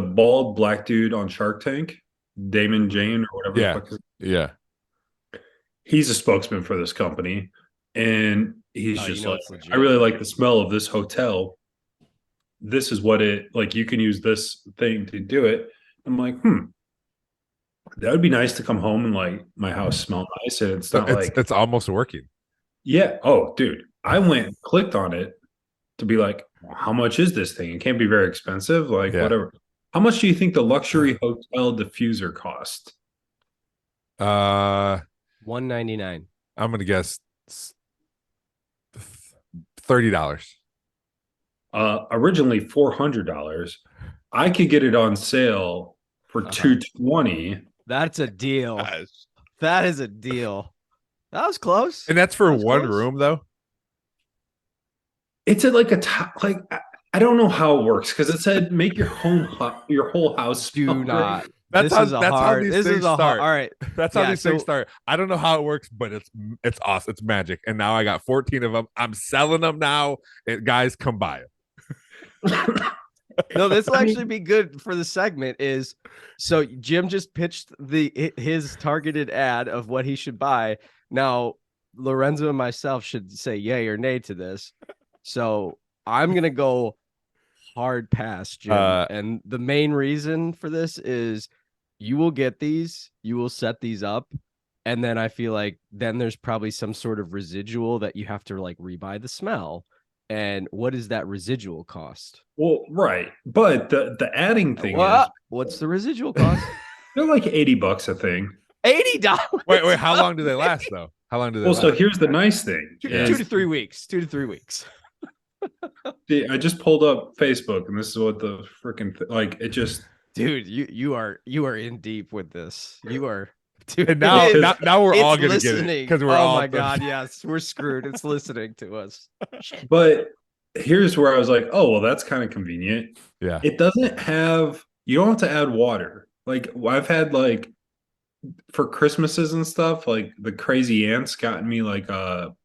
bald black dude on Shark Tank, Damon Jane or whatever the Yeah, fuck his yeah. he's a spokesman for this company, and he's oh, you just know like, it's I legit. really like the smell of this hotel. This is what it like. You can use this thing to do it. I'm like, that would be nice to come home and like my house smell nice, and it's So not it's like, it's almost working. yeah, oh, dude, I went and clicked on it to be like, well, how much is this thing? It can't be very expensive, like Yeah. whatever. How much do you think the luxury hotel diffuser cost? Uh, $199. I'm gonna guess $30. Originally $400. I could get it on sale for 220. That's a deal. That is a deal. That was close. And that's That for was one close. room, though. It's at like like I don't know how it works because it said make your whole house smell Do great. not. That's This how is a that's how hard. these This is things a hard. start. All right. That's how Yeah. these things So start. I don't know how it works, but it's awesome. It's magic. And now I got 14 of them. I'm selling them now. Guys, come buy them. No, this will I actually mean, be good for the segment. Is so Jim just pitched his targeted ad of what he should buy. Now Lorenzo and myself should say yay or nay to this. So I'm gonna go hard pass, Jim. Uh, And the main reason for this is you will get these, you will set these up, and then I feel like then there's probably some sort of residual that you have to like rebuy the smell. And what is that residual cost? well, right. But the adding thing is What's the residual cost? they're like $80 a thing. $80. wait, how long do they last though? How long do they Well, so last? here's the nice thing Two, Yeah. 2 to 3 weeks. 2 to 3 weeks. I just pulled up Facebook and this is what the freaking like it just Dude, you are in deep with this. You are dude. And now, It is- now we're all It's gonna get it listening. because we're oh all. my god, yes, we're screwed. It's listening to us. but here's where I was like, oh well, that's kind of convenient. Yeah. It doesn't have you don't have to add water. Like I've had like for Christmases and stuff, like the crazy ants gotten me like a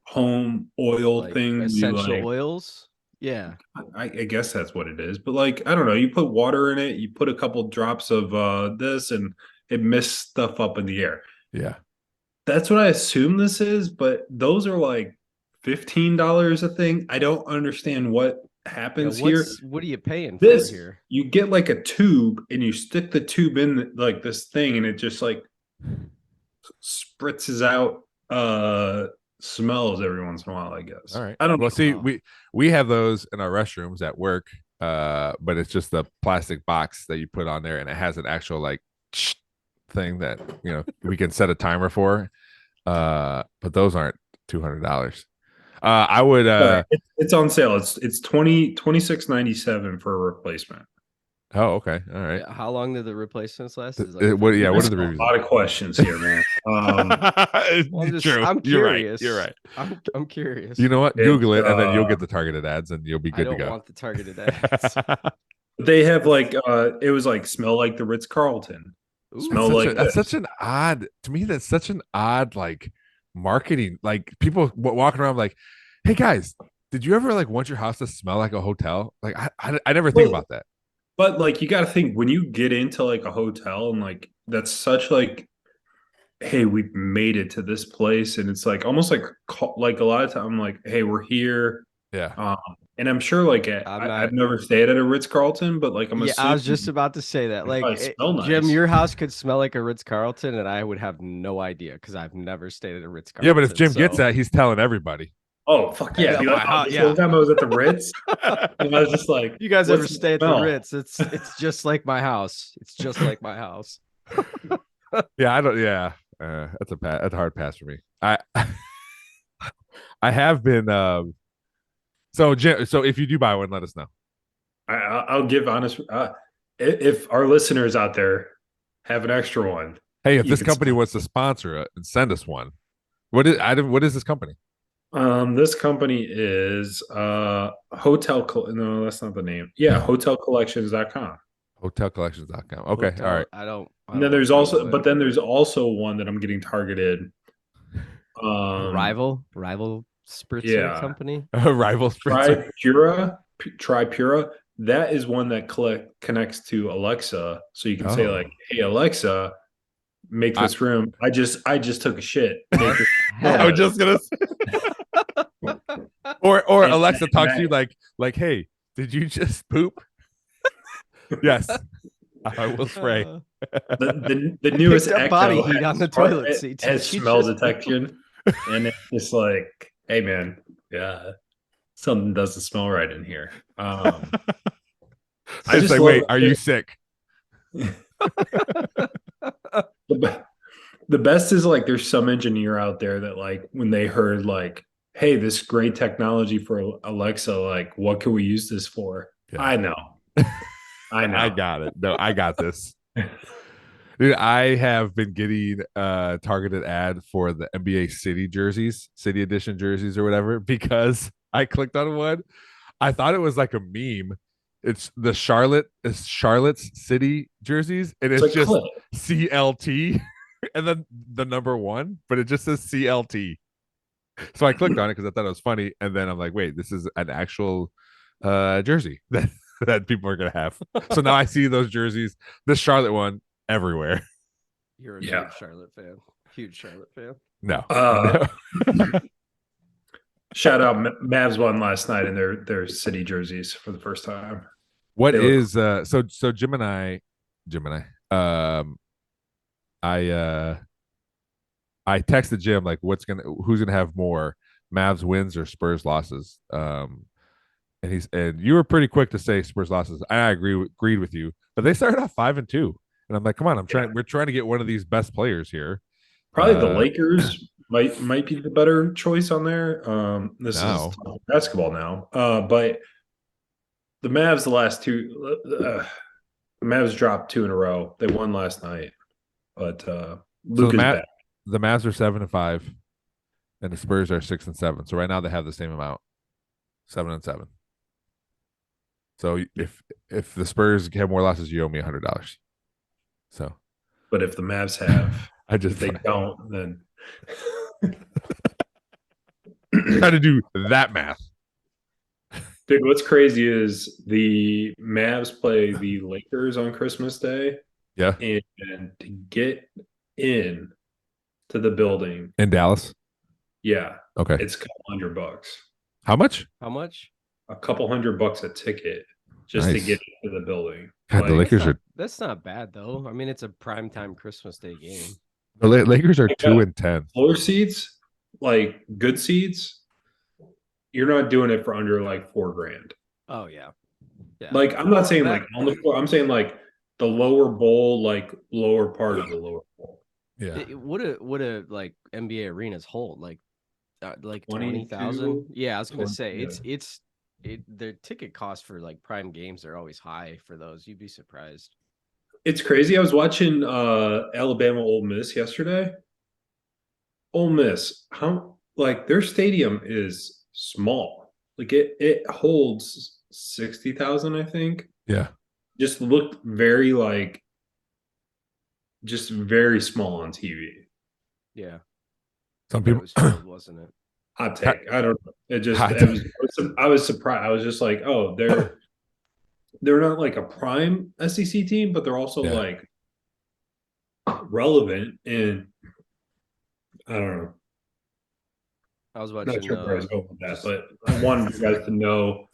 home oil Like thing. essential like, oils. Yeah. I guess that's what it is. But like, I don't know, you put water in it, you put a couple drops of this and it mists stuff up in the air. Yeah. That's what I assume this is, but those are like $15 a thing. I don't understand what happens here. What are you paying This for here? you get like a tube and you stick the tube in like this thing and it just like spritzes out smells every once in a while, I guess. All right. I don't Well, know. see, we have those in our restrooms at work, but it's just the plastic box that you put on there, and it has an actual like thing that we can set a timer for. But those aren't $200. I would. It's on sale. It's 26.97 for a replacement. Oh, okay. All right. How long did the replacements last? Is What? Yeah. What are the A reviews? lot of questions here, man. True. I'm curious. You're right. I'm curious. You know what? It's, Google it, and then you'll get the targeted ads, and you'll be I good to don't go. want the targeted ads. They have like it was like smell like the Ritz Carlton. Smell like That's this. such an odd to me. That's such an odd like marketing. Like people walking around like, "Hey guys, did you ever like want your house to smell like a hotel?" Like I never think about that. But like you got to think when you get into like a hotel and like that's such like, hey, we made it to this place, and it's like almost like a lot of time I'm like, hey, we're here. Yeah. And I'm sure like I've never stayed at a Ritz Carlton, but like I'm Yeah, I was assuming just about to say that. Like, probably smell Jim, nice. your house could smell like a Ritz Carlton, and I would have no idea because I've never stayed at a Ritz Carlton. Yeah, but if Jim gets that, he's telling everybody. Oh fuck yeah! Yeah, Be like, wow, this yeah. whole time I was at the Ritz, and I was just like, You guys "What's ever the stay at the smell?" Ritz? It's just like my house. It's just like my house. Yeah, I don't. Yeah, that's a hard pass for me. I have been. So Jim, so if you do buy one, let us know. I'll give honest. If our listeners out there have an extra one, Hey, if you this can company send- wants to sponsor it and send us one, what is this company? this company is Hotel. No, that's not the name. Yeah, hotelcollections.com. Hotelcollections.com. Okay, Hotel- all right. I don't. And then there's also, but then there's also one that I'm getting targeted. rival spritzer yeah. company. Rival sponsor. Tripura. That is one that connects to Alexa, so you can say Oh. like, "Hey Alexa, make this room." I just took a shit. Make this I was just gonna say. Or And- Alexa and talks to you that- like, hey, did you just poop? Yes, I will spray. the newest picked up Echo body heat has on the smart- toilet it seat. has She smell just- detection, and it's just like, "Hey man, yeah, something doesn't smell right in here." I It's just like, love wait, it. are you sick? The best is like there's some engineer out there that like when they heard like, hey, this great technology for Alexa, like what can we use this for? Yeah. I know. I got it. No, I got this. Dude, I have been getting a targeted ad for the NBA City Edition jerseys or whatever, because I clicked on one. I thought it was like a meme. It's Charlotte's City jerseys, and it's like just Clip. CLT and then the number one, but it just says CLT. So I clicked on it because I thought it was funny, and then I'm like, wait, this is an actual jersey. that people are gonna have. So now I see those jerseys, this Charlotte one, everywhere. You're a Yeah. big Charlotte fan. Huge Charlotte fan. No, Uh, no. Shout out Mavs won last night in their city jerseys for the first time. What They look is so Jim and I I I texted Jim like who's gonna have more Mavs wins or Spurs losses. And you were pretty quick to say Spurs losses. I agreed with you, but they started off 5-2, and I'm like, come on, yeah. we're trying to get one of these best players here. Probably the Lakers might be the better choice on there. This is Now, basketball now, but the Mavs the last two, the Mavs dropped two in a row. They won last night, but so Luke is back. the Mavs are 7-5, and the Spurs are 6-7. So right now they have the same amount, 7-7. So if the Spurs have more losses, you owe me $100. So, But if the Mavs have, if they don't, then try to do that math. dude, what's crazy is the Mavs play the Lakers on Christmas Day. Yeah. And to get in to the building in Dallas. Yeah. Okay. It's $200. How much? How much? $200 a ticket just to get into the building. God, the Lakers that's not bad though. I mean, it's a primetime Christmas Day game. The Lakers are 2-10. Floor seats, like good seats, you're not doing it for under like $4,000. Oh yeah. Like I'm not saying like on the floor. I'm saying like the lower bowl, like lower part of the lower bowl. Yeah. What a like NBA arenas hold like 20,000. Yeah, I was gonna say their ticket costs for like prime games are always high for those. You'd be surprised. It's crazy. I was watching Alabama Ole Miss yesterday. Ole Miss, how like their stadium is small. Like it holds 60,000, I think. Yeah. Just looked very like just very small on TV. Yeah. Some people was filled, wasn't it? Hot take. I don't know. I was surprised. I was just like, oh, they're not like a prime SEC team, but they're also like relevant. And I don't know. I was watching. Not sure where I was going with that, but I wanted you guys to know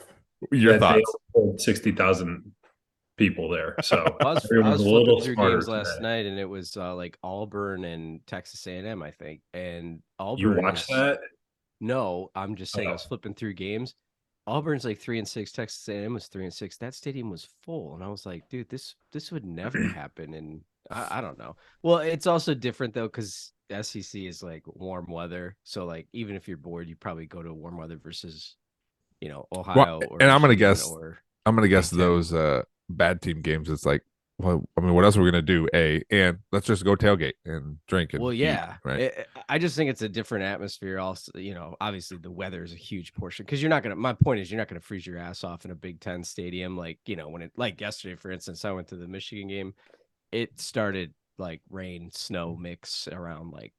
your thoughts. They hold 60,000 people there. So I was flipping through games last night, and it was like Auburn and Texas A&M, I think. And Auburn. You watched that? No, I'm just saying I was flipping through games. Auburn's like 3-6. Texas A&M was 3-6. That stadium was full, and I was like, dude, this would never happen. And I don't know. Well, it's also different though because SEC is like warm weather. So like even if you're bored, you probably go to warm weather versus Ohio. Well, and I'm gonna guess those bad team games. It's like, well, I mean, what else are we gonna do? And let's just go tailgate and drink. And eat, right? I just think it's a different atmosphere. Also, obviously the weather is a huge portion because you're not gonna. My point is, you're not gonna freeze your ass off in a Big Ten stadium. Like when it like yesterday, for instance, I went to the Michigan game. It started like rain, snow mix around like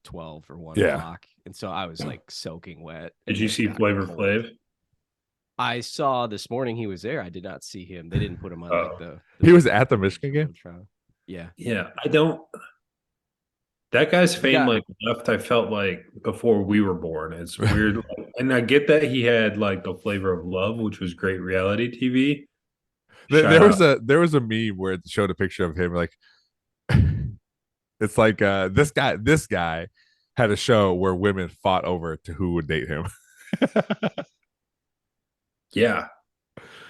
12 or 1 o'clock, and so I was like soaking wet. Did you see Flavor Flav? I saw this morning he was there. I did not see him. They didn't put him on like the he was at the Michigan game. Yeah. I don't. That guy's fame like left. I felt like before we were born. It's weird, and I get that he had like the Flavor of Love, which was great reality TV. There was a meme where it showed a picture of him like it's like this guy had a show where women fought over to who would date him. Yeah.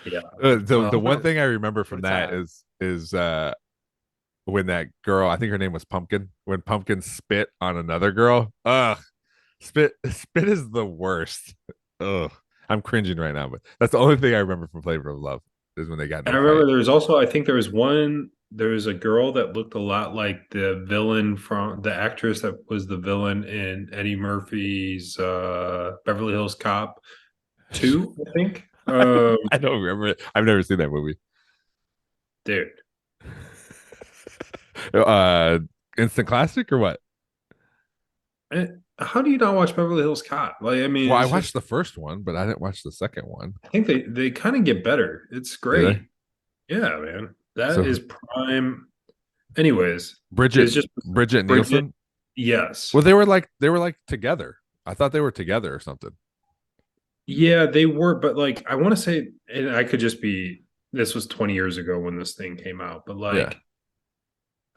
The one thing I remember from that is when that girl, I think her name was Pumpkin, when Pumpkin spit on another girl. Ugh, spit is the worst. Ugh, I'm cringing right now, but that's the only thing I remember from Flavor of Love is when they got. And I remember there was also, I think there was a girl that looked a lot like the villain from the actress that was the villain in Eddie Murphy's Beverly Hills Cop 2, I think. I don't remember it. I've never seen that movie, dude. Instant classic or what? I How do you not watch Beverly Hills Cop? Like, I mean, Well, I it's watched just the first one, but I didn't watch the second one. I think they kind of get better. It's Did they? great. Yeah, man. That So is prime. Anyways, Bridget it's just Bridget Bridget. Nielsen. Yes. Well, they were like together. I thought they were together or something. Yeah, they were, but like I want to say, and I could just be this was 20 years ago when this thing came out, but Yeah. like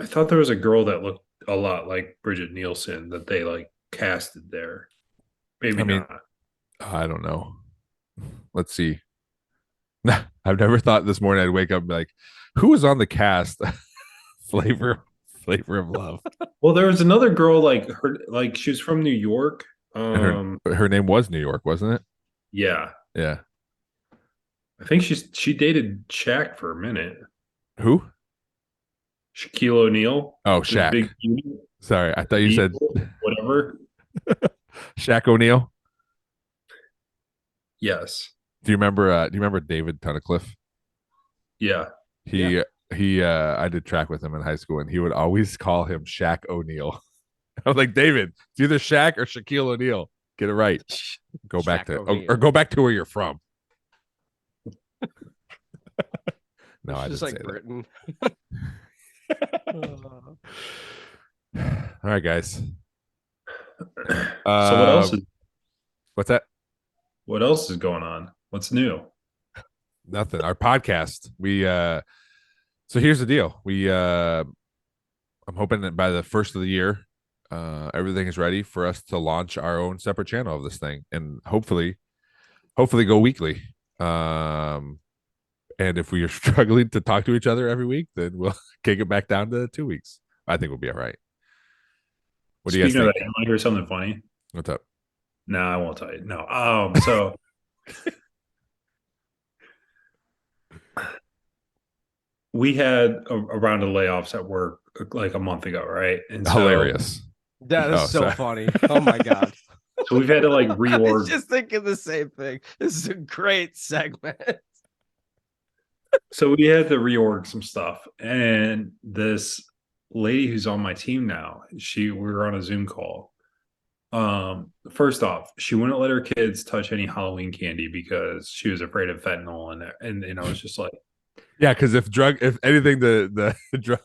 I thought there was a girl that looked a lot like Bridget Nielsen that they like casted there. Maybe I mean, not. I don't know. Let's see. I've never thought this morning I'd wake up and be like, who was on the cast? flavor, flavor of love. Well, there was another girl like her, like she was from New York. And her name was New York, wasn't it? Yeah, Yeah. I think she dated Shaq for a minute. Who? Shaquille O'Neal, Oh, the Shaq. big beauty, Sorry, I thought the you said Beagle, whatever. Shaq O'Neal. Yes, Do you remember David Tunnicliffe? yeah. Yeah. He I did track with him in high school and he would always call him Shaq O'Neal. I was like, David, it's either Shaq or Shaquille O'Neal. Get it right. Go back Shaq to O'Neal. or go back to where you're from. No, It's I just didn't like say Britain. that. All right, guys. So What's that? what else is going on? What's new? Nothing. Our podcast. So here's the deal. I'm hoping that by the first of the year, everything is ready for us to launch our own separate channel of this thing and hopefully go weekly. And if we are struggling to talk to each other every week, then we'll kick it back down to 2 weeks. I think we'll be all right. What do you guys Speaking of think? that, you want to hear something funny? What's up? No, I won't tell you. No. So we had a round of layoffs at work like a month ago, right? And Hilarious. That is Oh, so sorry. funny. Oh my god. so we've had to like I was reorg. just thinking the same thing. This is a great segment. So we had to reorg some stuff, and this lady who's on my team now, we were on a Zoom call. First off, she wouldn't let her kids touch any Halloween candy because she was afraid of fentanyl, and I was just like, Yeah, because if anything, the drug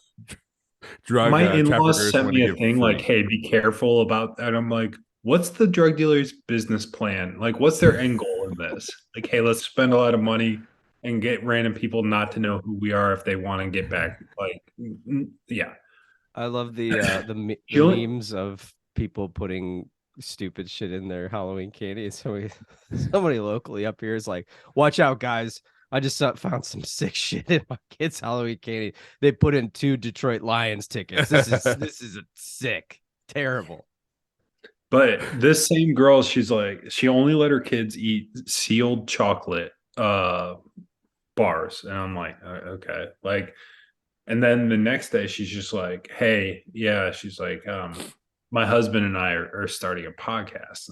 my in-laws traffickers sent want to me a give thing like, free. "Hey, be careful about that." I'm like, "What's the drug dealer's business plan? Like, what's their end goal in this? Like, hey, let's spend a lot of money and get random people not to know who we are if they want to get back." Like, yeah. I love the She only, memes of people putting stupid shit in their Halloween candy. Somebody locally up here is like, "Watch out, guys! I just found some sick shit in my kid's Halloween candy. They put in 2 Detroit Lions tickets. This is sick, terrible." but this same girl, she's like, she only let her kids eat sealed chocolate bars, and I'm like, okay, like. And then the next day, she's just like, "Hey, yeah." She's like, "My husband and I are starting a podcast."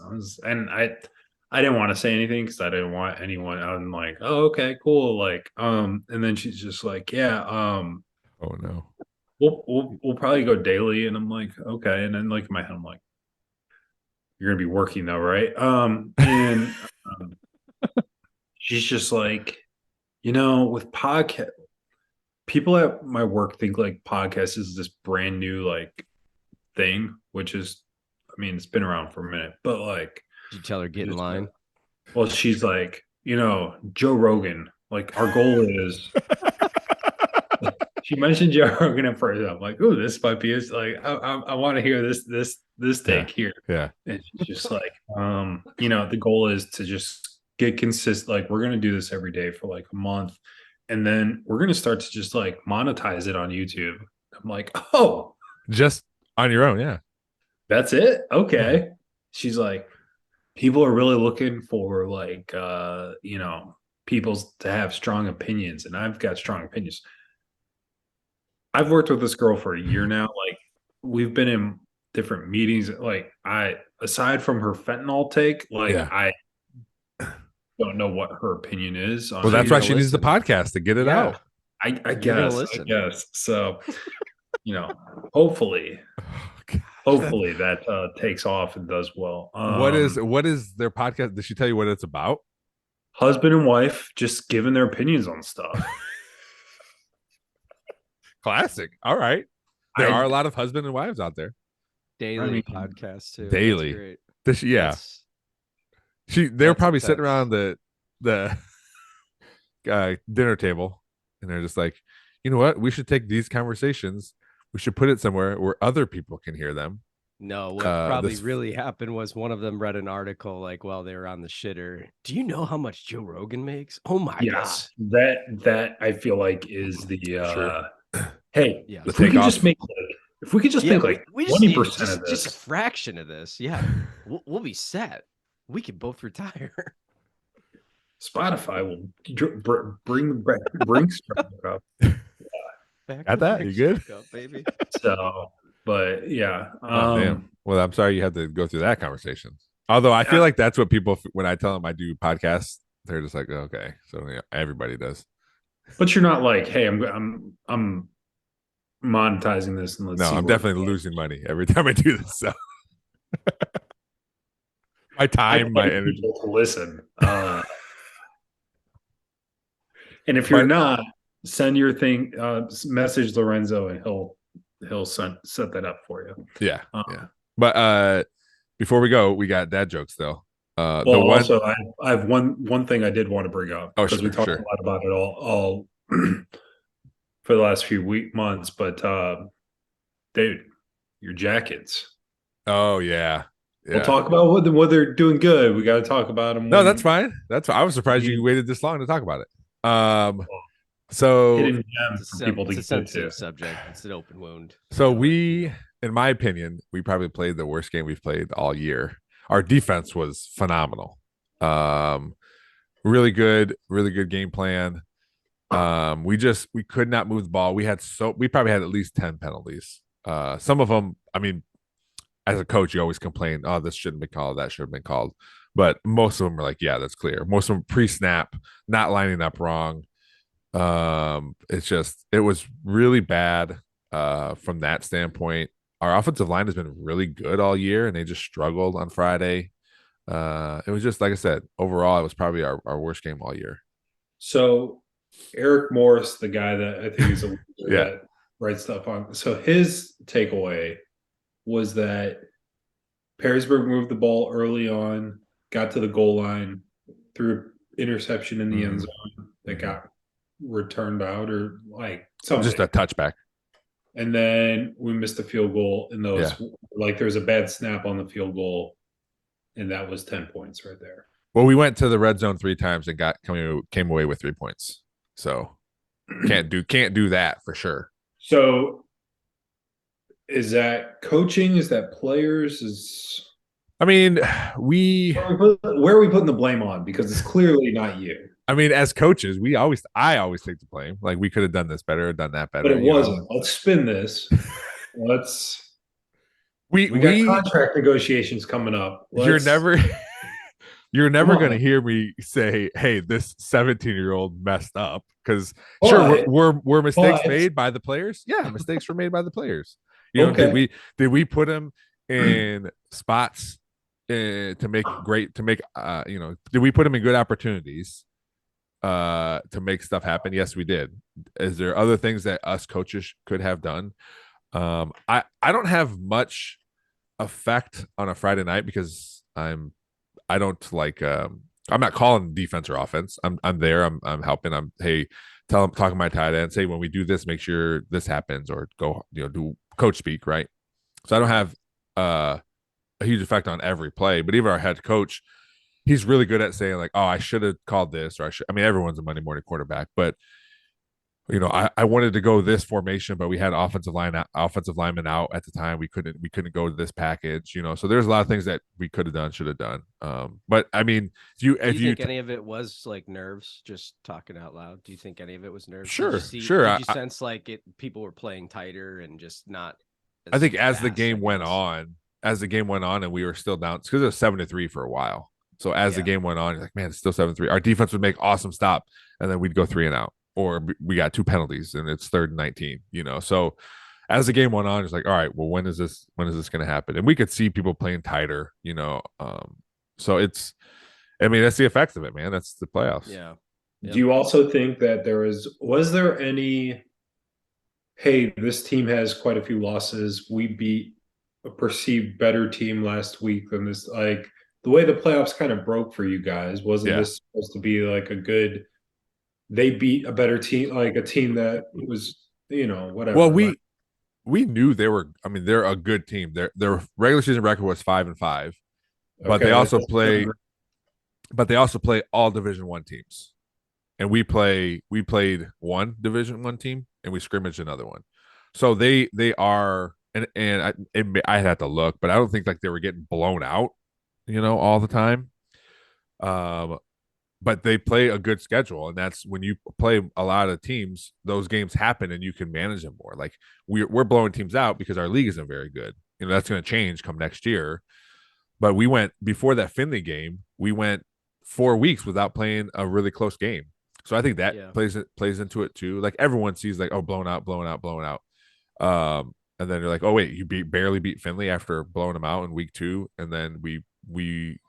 I didn't want to say anything because I didn't want anyone. I'm like, "Oh, okay, cool." Like, and then she's just like, "Yeah, Oh no. we'll probably go daily." And I'm like, "Okay." And then like in my head, I'm like, "You're gonna be working though, right?" And she's just like, with podcast, people at my work think like podcast is this brand new like thing, which is, I mean, it's been around for a minute, but like, Did you tell her get in just, line? well, she's like, Joe Rogan, like our goal is, she mentioned Joe Rogan at first. I'm like, "Ooh, this might be like, I want to hear this Yeah. take here." Yeah. And she's just like, the goal is to just get consistent. Like, we're going to do this every day for like a month. And then we're going to start to just like monetize it on YouTube. I'm like, "Oh, Just on your own, yeah. that's it? Okay." She's like, "People are really looking for like, people to have strong opinions. And I've got strong opinions." I've worked with this girl for a year now. Like, we've been in different meetings. Like, aside from her fentanyl take, like, Yeah. I don't know what her opinion is on Well, So that's you're why gonna she needs the listen. podcast to get it Yeah. out. I You're gonna guess. I listen. guess. So, hopefully. Hopefully that takes off and does well. What is their podcast? Did she tell you what it's about? Husband and wife just giving their opinions on stuff. Classic. All right. There are I a lot of husband and wives out there. Daily mean, podcast too. Daily. That's great. Yeah. That's They're probably sitting intense. around the dinner table, and they're just like, you know what? We should take these conversations. We should put it somewhere where other people can hear them. No, what probably This really happened was one of them read an article like while they were on the shitter. Do you know how much Joe Rogan makes? Oh my yes, that I feel like is the Sure. hey, Yeah. The if we could takeoff. just make if we could just make like we just need 20% of just a this. fraction of this. Yeah, we'll be set. We could both retire. Spotify will bring stuff up. Back Got the that? You good? back up, baby. So, but yeah, Oh, damn. Well, I'm sorry you had to go through that conversation. Although I feel like that's what people, when I tell them I do podcasts, they're just like, okay, so yeah, everybody does. but you're not like, hey, I'm monetizing this and let's No, see. I'm where definitely losing money every time I do this. So my time, my pay energy. people to listen. And if you're But- not, send your thing, message Lorenzo, and he'll set that up for you. Yeah, yeah. But before we go, we got dad jokes though. Well, the one, also, I have one thing I did want to bring up Oh, because we sure, talked a lot about it all for the last few months. But dude, your jackets. oh yeah, We'll talk about what they're doing good. We got to talk about them. No, that's fine. That's fine. I was surprised you waited this long to talk about it. So hidden gem for people to it's a get sensitive to. subject. It's an open wound. So we, in my opinion, we probably played the worst game we've played all year. Our defense was phenomenal. Really good game plan. We could not move the ball. We probably had at least 10 penalties. Some of them, I mean, as a coach, you always complain, oh, this shouldn't be called, that should have been called. But most of them are like, yeah, that's clear. Most of them pre-snap, not lining up wrong. It was really bad from that standpoint. Our offensive line has been really good all year, and they just struggled on Friday. It was just like I said, overall, it was probably our worst game all year. So Eric Morris, the guy that I think is a Yeah. that writes stuff on. So his takeaway was that Perrysburg moved the ball early on, got to the goal line, threw interception in the end zone that got returned out or like something. Just a touchback. And then we missed a field goal in those. Like there's a bad snap on the field goal, and that was 10 points right there. Well, we went to the red zone 3 times and came away with 3 points. So can't do that for sure. So is that coaching? Is that players? I mean, where are we putting the blame on? Because it's clearly not you. I mean, as coaches, I always take the blame. Like we could have done this better, done that better. But it wasn't. Let's spin this. We got contract negotiations coming up. You're never going to hear me say, "Hey, this 17-year-old messed up." Because sure, were mistakes made by the players? Yeah, mistakes were made by the players. You know, did we put him in spots did we put him in good opportunities to make stuff happen? Yes, we did. Is there other things that us coaches could have done? I don't have much effect on a Friday night because I'm not calling defense or offense. I'm there. I'm helping. Talking to my tight end, say when we do this, make sure this happens, or go do coach speak, right? So I don't have a huge effect on every play, but even our head coach, he's really good at saying like, oh, I should have called this, or everyone's a Monday morning quarterback, but I wanted to go this formation, but we had offensive linemen out at the time. We couldn't go to this package, so there's a lot of things that we could have done, should have done. But I mean, do you think any of it was like nerves? Just talking out loud, do you think any of it was nerves? Sure. Did you sense like people were playing tighter and just not? I think as the game went on, and we were still down because it was 7-3 for a while. So as the game went on, you're like, man, it's still 7-3. Our defense would make awesome stop, and then we'd go 3 and out. Or we got 2 penalties and it's 3rd and 19, So as the game went on, it's like, all right, well, when is this going to happen? And we could see people playing tighter, you know. So it's, I mean, that's the effects of it, man. That's the playoffs. Yeah. Do you also think that was there any, hey, this team has quite a few losses. We beat a perceived better team last week than this. Like the way the playoffs kind of broke for you guys, wasn't Yeah. this supposed to be like a good, they beat a better team, like a team that was, whatever. Well, Like, we knew they were. I mean, they're a good team. Their regular season record was 5-5, but okay, that doesn't sound great. they also play all Division One teams, and we played one Division One team, and we scrimmaged another one. So they are, I had to look, but I don't think like they were getting blown out, you know, all the time. Um, but they play a good schedule, and that's when you play a lot of teams, those games happen and you can manage them more. Like we're blowing teams out because our league isn't very good. You know, that's going to change come next year. But we went before that Finley game, we went 4 weeks without playing a really close game. So I think that plays into it too. Like everyone sees like, oh, blown out, blown out, blown out. And then you're like, oh wait, you barely beat Finley after blowing them out in week 2, and then we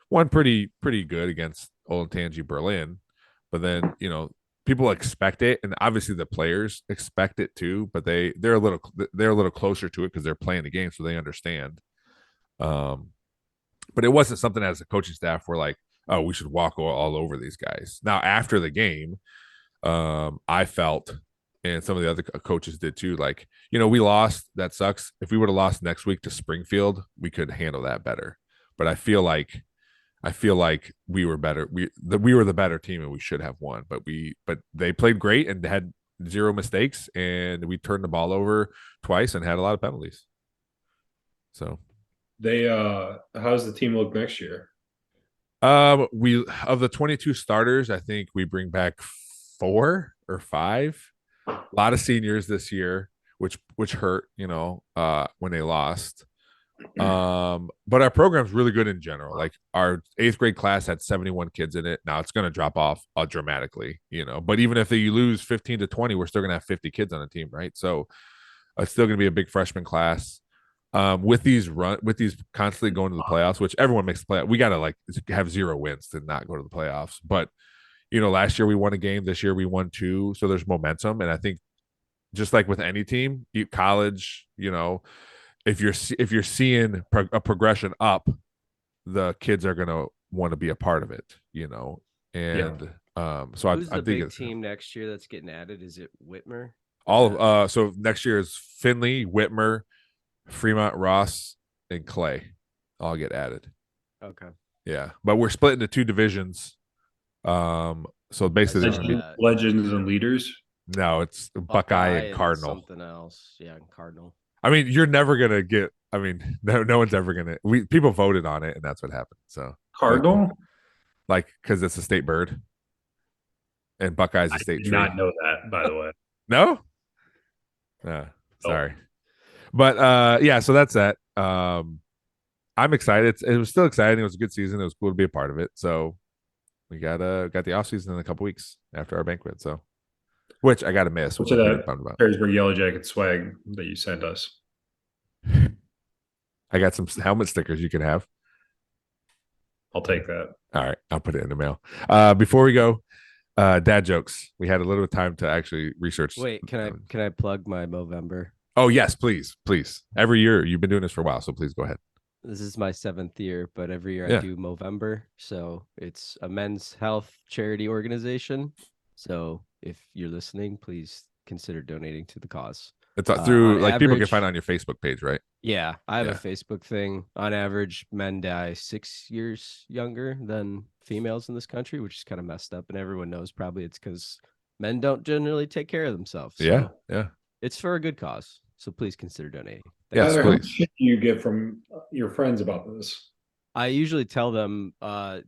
won pretty good against Olentangy Berlin. But then, you know, people expect it, and obviously the players expect it too, but they're a little closer to it because they're playing the game, so they understand. But it wasn't something as a coaching staff we're like, oh, we should walk all over these guys. Now after the game, I felt, and some of the other coaches did too, like, you know, we lost, that sucks. If we would have lost next week to Springfield, we could handle that better. But I feel like we were better. We were the better team, and we should have won. But they played great and had zero mistakes, and we turned the ball over twice and had a lot of penalties. So How's the team look next year? We of the 22 starters, I think we bring back 4 or 5. A lot of seniors this year, which hurt, you know, when they lost. But our program's really good in general. Like our 8th grade class had 71 kids in it. Now it's going to drop off dramatically, you know, but even if you lose 15 to 20, we're still going to have 50 kids on the team, right? So it's still going to be a big freshman class. With these constantly going to the playoffs, which everyone makes the playoff, we got to like have 0 wins to not go to the playoffs. But you know, last year we won a game, this year we won 2, so there's momentum. And I think just like with any team, college, you know, if you're seeing a progression up, the kids are gonna want to be a part of it, you know. And so who's I the think big team next year that's getting added? Is it Whitmer? All of so next year is Finley, Whitmer, Fremont, Ross, and Clay all get added. Okay. Yeah, but we're split into 2 divisions. So basically, Legends and leaders. No, it's Buckeye and Cardinal. Something else, yeah, and Cardinal. I mean, you're never gonna get. I mean, no one's ever gonna. People voted on it, and that's what happened. So Cardinal, like because it's a state bird, and Buckeye's a state tree. Did not know that, by the way. No. Sorry, but yeah. So that's that. I'm excited. It was still exciting. It was a good season. It was cool to be a part of it. So we got the off season in a couple weeks after our banquet. So, which I got to miss. Which of that Perrysburg Yellow Jacket swag that you sent us? I got some helmet stickers you can have. I'll take that. All right, I'll put it in the mail. Before we go, dad jokes. We had a little time to actually research. Wait, can I plug my Movember? Oh yes, please. Every year you've been doing this for a while, so please go ahead. This is my 7th year, but every year I do Movember. So it's a men's health charity organization. So if you're listening, please consider donating to the cause. It's through like average, people can find on your Facebook page, right? Yeah, I have a Facebook thing. On average, men die 6 years younger than females in this country, which is kind of messed up. And everyone knows probably it's because men don't generally take care of themselves. So yeah. It's for a good cause. So please consider donating. Yes, how much shit do you get from your friends about this? I usually tell them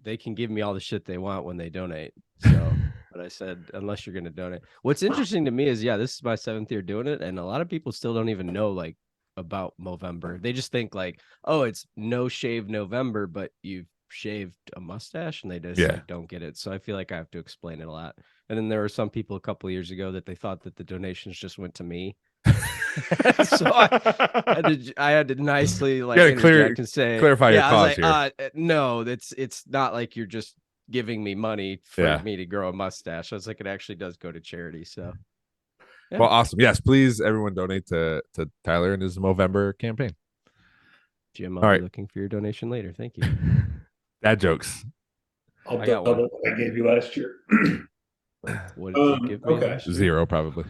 they can give me all the shit they want when they donate. So, but I said, unless you're going to donate. What's interesting to me is, this is my 7th year doing it. And a lot of people still don't even know like about Movember. They just think like, oh, it's no shave November, but you've shaved a mustache, and they just like, don't get it. So I feel like I have to explain it a lot. And then there were some people a couple of years ago that they thought that the donations just went to me. So I had to nicely like Yeah, interject and say, clarify your I cause was like, no, it's not like you're just giving me money for me to grow a mustache. I was like, it actually does go to charity. So yeah. Well, awesome. Yes, please, everyone donate to Tyler and his Movember campaign. Jim, I'll be looking for your donation later. Thank you. Dad jokes. I'll double what I gave you last year. What did you give me last year? 0, probably.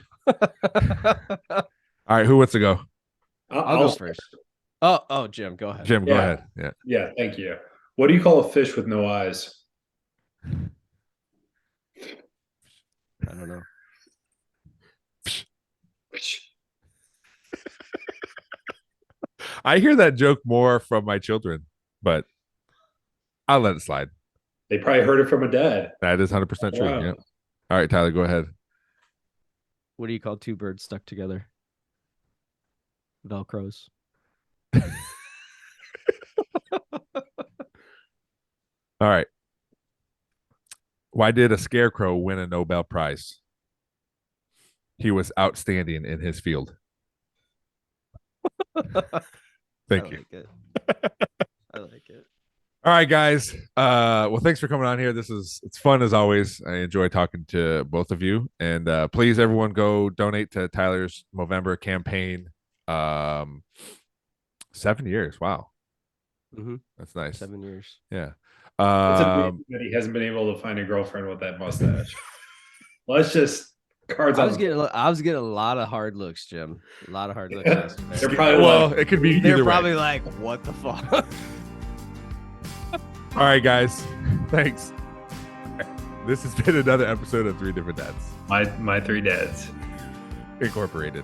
All right, who wants to go? I'll go first. Oh, Jim, go ahead. Jim, go ahead. Yeah, thank you. What do you call a fish with no eyes? I don't know. I hear that joke more from my children, but I'll let it slide. They probably heard it from a dad. That is 100% true. Yeah. All right, Tyler, go ahead. What do you call two birds stuck together? Velcros. All right. Why did a scarecrow win a Nobel Prize? He was outstanding in his field. Thank you. I like it. All right, guys. Well, thanks for coming on here. It's fun as always. I enjoy talking to both of you. And please, everyone, go donate to Tyler's Movember campaign. 7 years. Wow. Mm-hmm. That's nice. 7 years. Yeah. It's amazing that he hasn't been able to find a girlfriend with that mustache. Let's just cards. I was getting a lot of hard looks, Jim. A lot of hard looks yesterday. They're probably it could be. They're probably like, what the fuck? All right, guys. Thanks. This has been another episode of Three Different Dads. My three dads Incorporated.